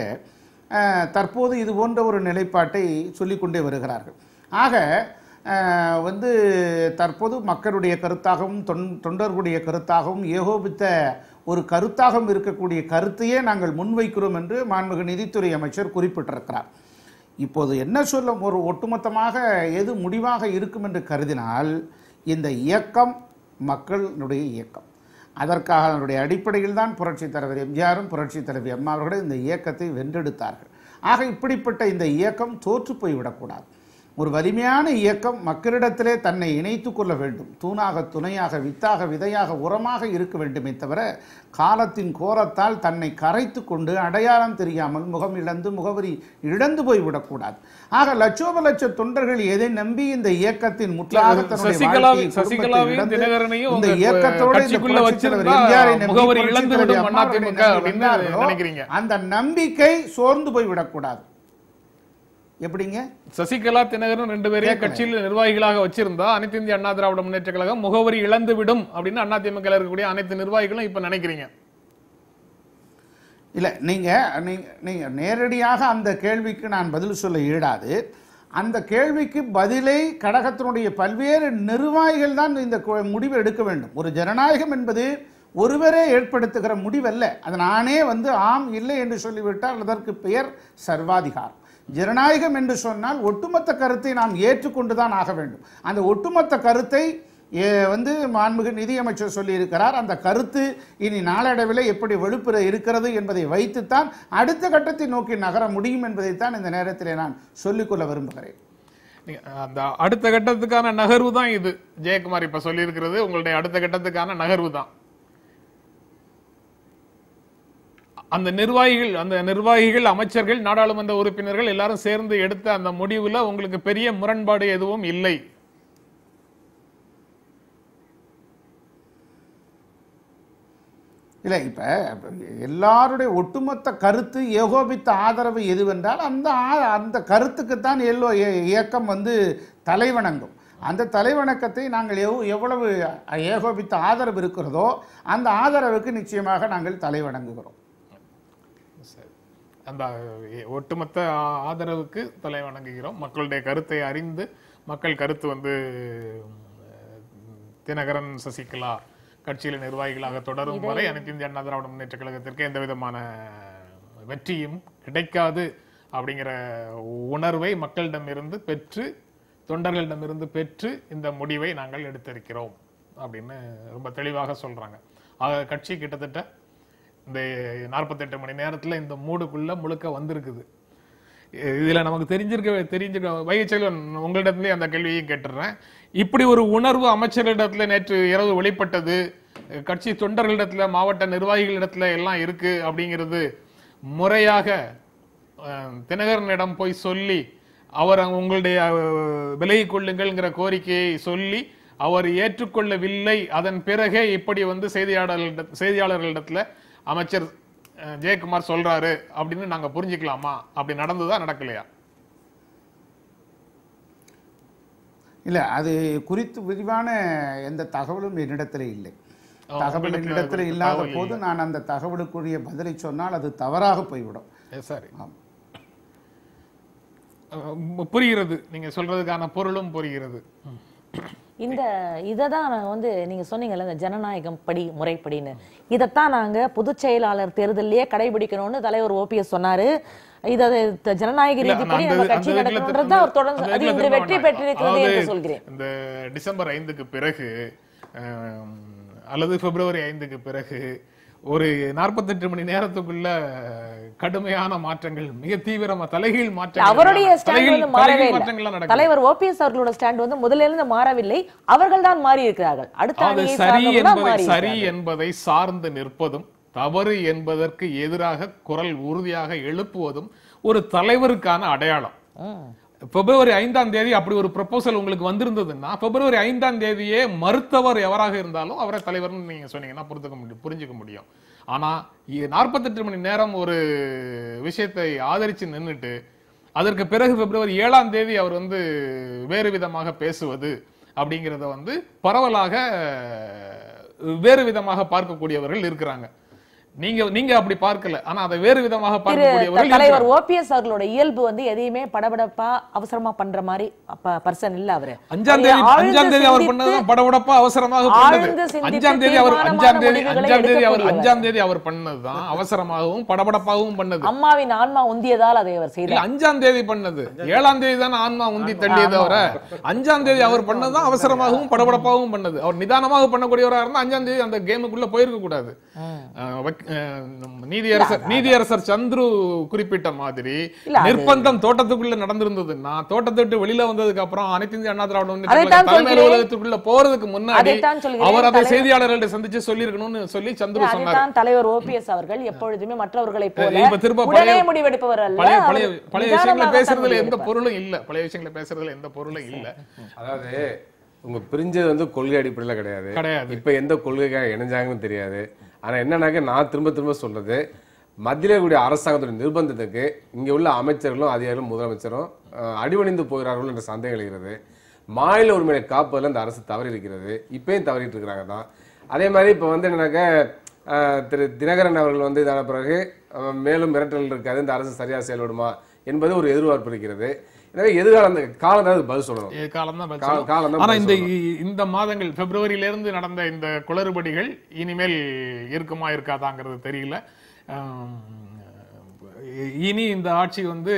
தற்போது இது போன்ற ஒரு நிலைப்பாட்டை சொல்லிக்கொண்டே வருகிறார்கள். ஆக வந்து தற்போது மக்களுடைய கருத்தாகவும் தொண்டர்களுடைய கருத்தாகவும் ஏகோபித்த ஒரு கருத்தாகவும் இருக்கக்கூடிய கருத்தையே நாங்கள் முன்வைக்கிறோம் என்று மாண்புமிகு நிதித்துறை அமைச்சர் குறிப்பிட்டிருக்கிறார். இப்போது என்ன சொல்ல ஒரு ஒட்டுமொத்தமாக எது முடிவாக இருக்கும் என்று கருதினால் இந்த இயக்கம் மக்களுடைய இயக்கம். அதற்காக அதனுடைய அடிப்படையில் தான் புரட்சித் தலைவர் எம்ஜிஆரும் புரட்சித் தலைவி அம்மா அவர்களும் இந்த இயக்கத்தை வென்றெடுத்தார்கள். ஆக இப்படிப்பட்ட இந்த இயக்கம் தோற்று போய்விடக்கூடாது. ஒரு வலிமையான இயக்கம் மக்களிடத்திலே தன்னை இணைத்து கொள்ள வேண்டும். தூணாக, துணையாக, வித்தாக, விதையாக, உரமாக இருக்க வேண்டுமே தவிர காலத்தின் கோரத்தால் தன்னை கரைத்து கொண்டு அடையாளம் தெரியாமல் முகம் இழந்து முகவரி இழந்து போய்விடக்கூடாது. ஆக லட்சோப லட்ச தொண்டர்கள் எதை நம்பி இந்த இயக்கத்தின் முற்றாக அந்த நம்பிக்கை சோர்ந்து போய்விடக்கூடாது. எப்படிங்க? சசிகலா தினகரன் 2 பேரையும் கட்சியில் நிர்வாகிகளாக வச்சிருந்தா அனைத்து இந்திய அண்ணா திராவிட முன்னேற்ற கழகம் முகவரி இழந்து விடும் அப்படின்னு அதிமுக இருக்கக்கூடிய அனைத்து நிர்வாகிகளும் இப்ப நினைக்கிறீங்க? இல்ல, நீங்க நேரடியாக அந்த கேள்விக்கு நான் பதில் சொல்ல இயலாது. அந்த கேள்விக்கு பதிலை கழகத்தினுடைய பல்வேறு நிர்வாகிகள் தான் இந்த முடிவை எடுக்க வேண்டும். ஒரு ஜனநாயகம் என்பது ஒருவரே ஏற்படுத்துகிற முடிவல்ல. அது நானே வந்து ஆம் இல்லை என்று சொல்லிவிட்டால் அதற்கு பெயர் சர்வாதிகாரம். ஜனநாயகம் என்று சொன்னால் ஒட்டுமொத்த கருத்தை நாம் ஏற்றுக்கொண்டுதான் ஆக வேண்டும். அந்த ஒட்டுமொத்த கருத்தை வந்து மாண்புமிகு நிதியமைச்சர் சொல்லியிருக்கிறார். அந்த கருத்து இனி நாளடைவில் எப்படி வெளிப்பெற இருக்கிறது என்பதை வைத்துத்தான் அடுத்த கட்டத்தை நோக்கி நகர முடியும் என்பதைத்தான் இந்த நேரத்தில் நான் சொல்லிக்கொள்ள விரும்புகிறேன். அந்த அடுத்த கட்டத்துக்கான நகர்வு தான் இது. ஜெயக்குமார் இப்ப சொல்லியிருக்கிறது உங்களுடைய அடுத்த கட்டத்துக்கான நகர்வு தான். அந்த நிர்வாகிகள், அமைச்சர்கள், நாடாளுமன்ற உறுப்பினர்கள் எல்லாரும் சேர்ந்து எடுத்த அந்த முடிவுல உங்களுக்கு பெரிய முரண்பாடு எதுவும் இல்லை? இல்லை, இப்போ எல்லாருடைய ஒட்டுமொத்த கருத்து ஏகோபித்த ஆதரவு எதுவென்றால் அந்த கருத்துக்குத்தான் இயக்கம் வந்து தலைவணங்கும். அந்த தலைவணக்கத்தை நாங்கள் எவ்வளவு ஏகோபித்த ஆதரவு இருக்கிறதோ அந்த ஆதரவுக்கு நிச்சயமாக நாங்கள் தலைவணங்குகிறோம். அந்த ஒட்டுமொத்த ஆதரவுக்கு தலை வணங்குகிறோம். மக்களுடைய கருத்தை அறிந்து மக்கள் கருத்து வந்து தினகரன் சசிகலா கட்சியில நிர்வாகிகளாக தொடரும் வரை அனைத்து இந்திய அண்ணா திராவிட முன்னேற்ற கழகத்திற்கு எந்த விதமான வெற்றியும் கிடைக்காது அப்படிங்கிற உணர்வை மக்களிடமிருந்து பெற்று தொண்டர்களிடமிருந்து பெற்று இந்த முடிவை நாங்கள் எடுத்திருக்கிறோம் அப்படின்னு ரொம்ப தெளிவாக சொல்றாங்க. ஆக கட்சி கிட்டத்தட்ட இந்த 48 மணி நேரத்துல இந்த மூடுக்குள்ள முழுக்க வந்திருக்குது. இதுல நமக்கு தெரிஞ்சிருக்க வைகச்செல்வன் உங்களிடத்திலே அந்த கேள்வியையும் கேட்டுறேன். இப்படி ஒரு உணர்வு அமைச்சர்களிடத்துல நேற்று இரவு வெளிப்பட்டது, கட்சி தொண்டர்களிடத்துல மாவட்ட நிர்வாகிகளிடத்துல எல்லாம் இருக்கு அப்படிங்கிறது முறையாக தினகரனிடம் போய் சொல்லி அவர் உங்களுடைய விலகிக் கொள்ளுங்கள்ங்கிற கோரிக்கையை சொல்லி அவர் ஏற்றுக்கொள்ளவில்லை. அதன் பிறகே இப்படி வந்து செய்தியாளர்களிடத்துல அமைச்சர் ஜெயக்குமார் சொல்றாரு அப்படின்னு நாங்க புரிஞ்சுக்கலாமா? அப்படி நடந்ததா நடக்கலையா? இல்ல, அது குறித்து விரிவான எந்த தகவலும் என்னிடத்தில் இல்லை. தகவல் என்னிடத்தில் இல்லாத போது நான் அந்த தகவலுக்குரிய பதிலை சொன்னால் அது தவறாக போய்விடும். சரி, புரிகிறது, நீங்க சொல்றதுக்கான பொருளும் புரிகிறது. இந்த இதைதான் நான் வந்து நீங்க சொன்னீங்கல்ல, இந்த ஜனநாயகம் படி முறைப்படின்னு, இதைத்தான் நாங்க பொதுச் செயலாளர் தேர்தலையே கடைபிடிக்கணும்னு தலைவர் ஓபிஎஸ் சொன்னாரு. இதை ஜனநாயக ரீதிப்படி நம்ம கட்சி நடக்கணும்ன்றது அவர் தொடர்ந்து அது இன்று வெற்றி பெற்றிருக்கிறது என்று சொல்கிறேன். இந்த டிசம்பர் 5க்கு பிறகு அல்லது பிப்ரவரி 5க்கு பிறகு ஒரு 48 மணி நேரத்துக்குள்ள கடுமையான மாற்றங்கள், மிக தீவிரமா தலைகீழ் மாற்றங்கள், அவருடைய ஸ்டாண்ட் வந்து மாறவே இல்லை. தலைவர் ஓபிஎஸ் அவர்களோட ஸ்டாண்ட் வந்து முதல்ல இருந்து மாறவில்லை, அவர்கள் தான் மாறி இருக்கிறார்கள். அடுத்த சரி என்பதை சார்ந்து நிற்பதும் தவறு என்பதற்கு எதிராக குரல் உறுதியாக எழுப்புவதும் ஒரு தலைவருக்கான அடையாளம். பிப்ரவரி 5ஆம் தேதி அப்படி ஒரு ப்ரொபோசல் உங்களுக்கு வந்திருந்ததுன்னா பிப்ரவரி 5ஆம் தேதியே மறுத்தவர் எவராக இருந்தாலும் அவரை தலைவர்னு நீங்க சொன்னீங்கன்னா புரிஞ்சுக்க முடியும். ஆனா 48 மணி நேரம் ஒரு விஷயத்தை ஆதரிச்சு நின்றுட்டு அதற்கு பிறகு பிப்ரவரி 7ஆம் தேதி அவர் வந்து வேறு விதமாக பேசுவது அப்படிங்கிறத வந்து பரவலாக வேறு விதமாக பார்க்கக்கூடியவர்கள் இருக்கிறாங்க. நீங்க அப்படி பார்க்கல, ஆனா அதை வேறு விதமாக பார்க்கக்கூடியவர்கள். தலைவர் ஓபிஎஸ் அவர்களோட இயல்பு வந்து எதையுமே படபடப்பா அவசரமா பண்ற மாதிரி பர்சன் இல்ல. அவரு 5ஆம் தேதி அவர் பண்ணதுதான் படபடப்பா அவசரமாக பண்ணது. 5ஆம் தேதி அவர் பண்ணதுதான் அவசரமாகவும் படபடப்பாகவும் பண்ணது. அம்மாவின் ஆன்மா உந்தியதால் அதை அவர் செய்தார். 5ஆம் தேதி பண்ணது, 7ஆம் தேதி தான் ஆன்மா உந்தி தள்ளியது. அவரை 5ஆம் தேதி அவர் பண்ணதுதான் அவசரமாகவும் படபடப்பாகவும் பண்ணது. அவர் பண்ணக்கூடியவராக இருந்தா 5ஆம் தேதி அந்த கேமுக்குள்ள போயிருக்க கூடாது. நீதியரசர் சந்துரு குறிப்பிட்ட மாதிரி நிர்பந்தம் தோட்டத்துக்குள்ள நடந்திருந்ததுன்னா தோட்டத்தை விட்டு வெளியில வந்ததுக்கு அப்புறம் அனைத்து இந்திய அண்ணா திராவிட முன்னேற்ற தலைமை அலுவலகத்துக்குள்ள போறதுக்கு முன்னாடி அவர் அதை செய்தியாளர்களை சந்திச்சு சொல்லிருக்கணும்னு சொல்லி சந்துரு சொன்னார். தலைவர் ஓபிஎஸ் அவர்கள் எப்பொழுதுமே மற்றவர்களை போல உடனே முடிவெடுப்பவர் அல்ல. பழைய விஷயங்களை பேசுறதுல எந்த பொருளும் இல்ல. அதாவது உங்க பிரிஞ்சது வந்து கொள்கை அடிப்படையில கிடையாது. இப்ப எந்த கொள்கைக்காக இணைஞ்சாங்கன்னு தெரியாது. ஆனா என்னன்னாக்க நான் திரும்ப சொல்றது, மத்தியில கூடிய அரசாங்கத்துடைய நிர்பந்தத்துக்கு இங்க உள்ள அமைச்சர்களும் அதிகாரிகளும் முதலமைச்சரும் அடிபணிந்து போகிறார்கள் என்ற சந்தேகம் எழுகிறது. மாநில உரிமையை காப்பதில் இந்த அரசு தவறி இருக்கிறது, இப்பயும் தவறிட்டு இருக்கிறாங்க தான். அதே மாதிரி இப்ப வந்து என்னன்னாக்க திரு தினகரன் அவர்கள் வந்து இதான பிறகு மேலும் மிரட்டல் இருக்காது, இந்த அரசு சரியா செயல்படுமா என்பது ஒரு எதிர்பார்ப்பு இருக்கிறது. எனவே எதிர்காலம் காலம் தான் பதில் சொல்லணும். ஆனா இந்த மாதங்கள் பிப்ரவரியிலிருந்து நடந்த இந்த குளறுபடிகள் இனிமேல் இருக்குமா இருக்காதாங்கிறது தெரியல. இனி இந்த ஆட்சி வந்து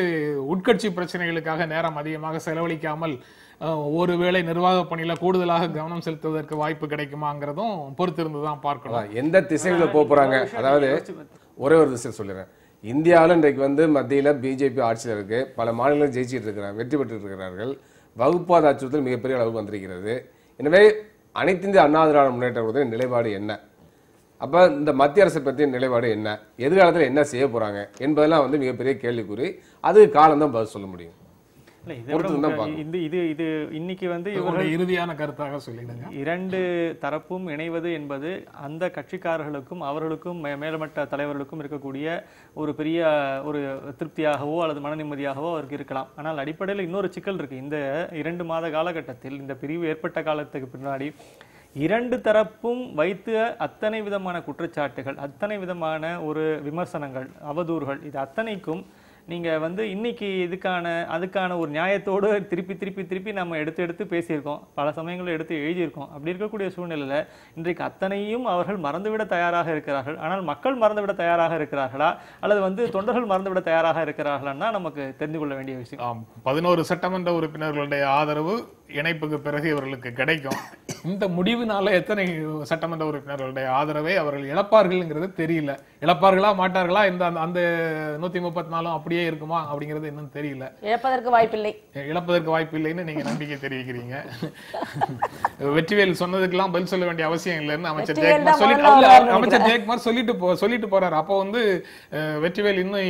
உட்கட்சி பிரச்சனைகளுக்காக நேரம் அதிகமாக செலவழிக்காமல் ஒருவேளை நிர்வாக பணியில கூடுதலாக கவனம் செலுத்துவதற்கு வாய்ப்பு கிடைக்குமாங்கிறதும் பொறுத்திருந்துதான் பார்க்கணும். எந்த திசைகளை போறாங்க. அதாவது ஒரே ஒரு திசை சொல்லிடுறேன். இந்தியாவில் இன்றைக்கு வந்து மத்தியில் பிஜேபி ஆட்சியில் இருக்கு, பல மாநிலங்களும் ஜெயிச்சிட்டு இருக்கிறாங்க, வெற்றி பெற்று இருக்கிறார்கள். வகுப்பாத அச்சுறுத்தல் மிகப்பெரிய அளவுக்கு வந்திருக்கிறது. எனவே அனைத்து இந்திய அண்ணா திராவிட முன்னேற்ற கழகத்தின் நிலைப்பாடு என்ன, அப்ப இந்த மத்திய அரசை பற்றிய நிலைப்பாடு என்ன, எதிர்காலத்தில் என்ன செய்ய போறாங்க என்பதெல்லாம் வந்து மிகப்பெரிய கேள்விக்குறி. அது காலம்தான் பதில் சொல்ல முடியும். இன்னைக்கு வந்து இறுதியான கருத்தாக சொல்லிடுங்க. இரண்டு தரப்பும் இணைவது என்பது அந்த கட்சிக்காரர்களுக்கும் அவர்களுக்கும் மேல்மட்ட தலைவர்களுக்கும் இருக்கக்கூடிய ஒரு பெரிய ஒரு திருப்தியாகவோ அல்லது மன நிம்மதியாகவோ அவருக்கு இருக்கலாம். ஆனால் அடிப்படையில் இன்னொரு சிக்கல் இருக்கு. இந்த 2 மாத காலகட்டத்தில் இந்த பிரிவு ஏற்பட்ட காலத்துக்கு பின்னாடி இரண்டு தரப்பும் வைத்த அத்தனை விதமான குற்றச்சாட்டுகள், அத்தனை விதமான ஒரு விமர்சனங்கள், அவதூறுகள், இது அத்தனைக்கும் நீங்க இன்னைக்கு அதுக்கான ஒரு நியாயத்தோடு திருப்பி நம்ம எடுத்து பேசியிருக்கோம், பல சமயங்களில் எடுத்து எழுதியிருக்கோம். அப்படி இருக்கக்கூடிய சூழ்நிலையில இன்றைக்கு அத்தனையும் அவர்கள் மறந்துவிட தயாராக இருக்கிறார்கள். ஆனால் மக்கள் மறந்துவிட தயாராக இருக்கிறார்களா அல்லது தொண்டர்கள் மறந்துவிட தயாராக இருக்கிறார்களா நமக்கு தெரிந்து கொள்ள வேண்டிய விஷயம். 11 சட்டமன்ற உறுப்பினர்களுடைய ஆதரவு இணைப்புக்கு பிறகு இவர்களுக்கு கிடைக்கும். இந்த முடிவுனால எத்தனை சட்டமன்ற உறுப்பினர்களுடைய ஆதரவை அவர்கள் இழப்பார்கள்ங்கிறது தெரியல. இழப்பார்களா மாட்டார்களா, இந்த அந்த 134 அப்படியே இருக்குமா அப்படிங்கிறது இன்னும் தெரியல. இழப்பதற்கு வாய்ப்பில்லைன்னு நீங்க நம்பிக்கை தெரிவிக்கிறீங்க. வெற்றிவேல் சொன்னதுக்கெல்லாம் பதில் சொல்ல வேண்டிய அவசியம் இல்லைன்னு அமைச்சர் ஜெயக்குமார் சொல்லிட்டு போறாரு. அப்போ வெற்றிவேல் இன்னும்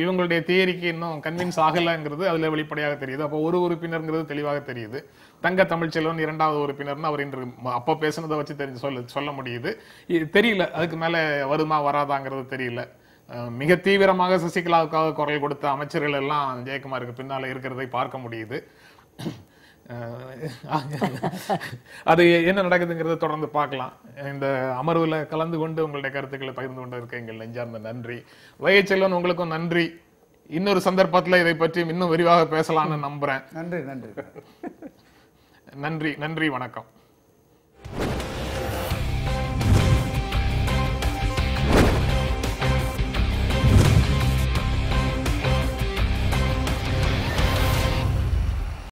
இவங்களுடைய தியரிக்கு இன்னும் கன்வின்ஸ் ஆகலங்கிறது அதுல வெளிப்படையாக தெரியுது. அப்போ ஒரு உறுப்பினர்ங்கிறது தெளிவாக தெரியுது. தங்க தமிழ்ச்செல்வன் 2வது உறுப்பினர்னு அவர் இன்று அப்போ பேசுனதை வச்சு சொல்ல முடியுது. தெரியல அதுக்கு மேல வருமா வராதாங்கிறது தெரியல. மிக தீவிரமாக சசிகலாவுக்காக குரல் கொடுத்த அமைச்சர்கள் எல்லாம் ஜெயக்குமாருக்கு பின்னால இருக்கிறதை பார்க்க முடியுது. அது என்ன நடக்குதுங்கிறத தொடர்ந்து பார்க்கலாம். இந்த அமர்வுல கலந்து கொண்டு உங்களுடைய கருத்துக்களை பகிர்ந்து கொண்டிருக்க எங்கள் நெஞ்சார்ந்த நன்றி. வைகைச்செல்வன், உங்களுக்கும் நன்றி. இன்னொரு சந்தர்ப்பத்துல இதை பற்றி இன்னும் விரிவாக பேசலாம்னு நம்புறேன். நன்றி. நன்றி, வணக்கம்.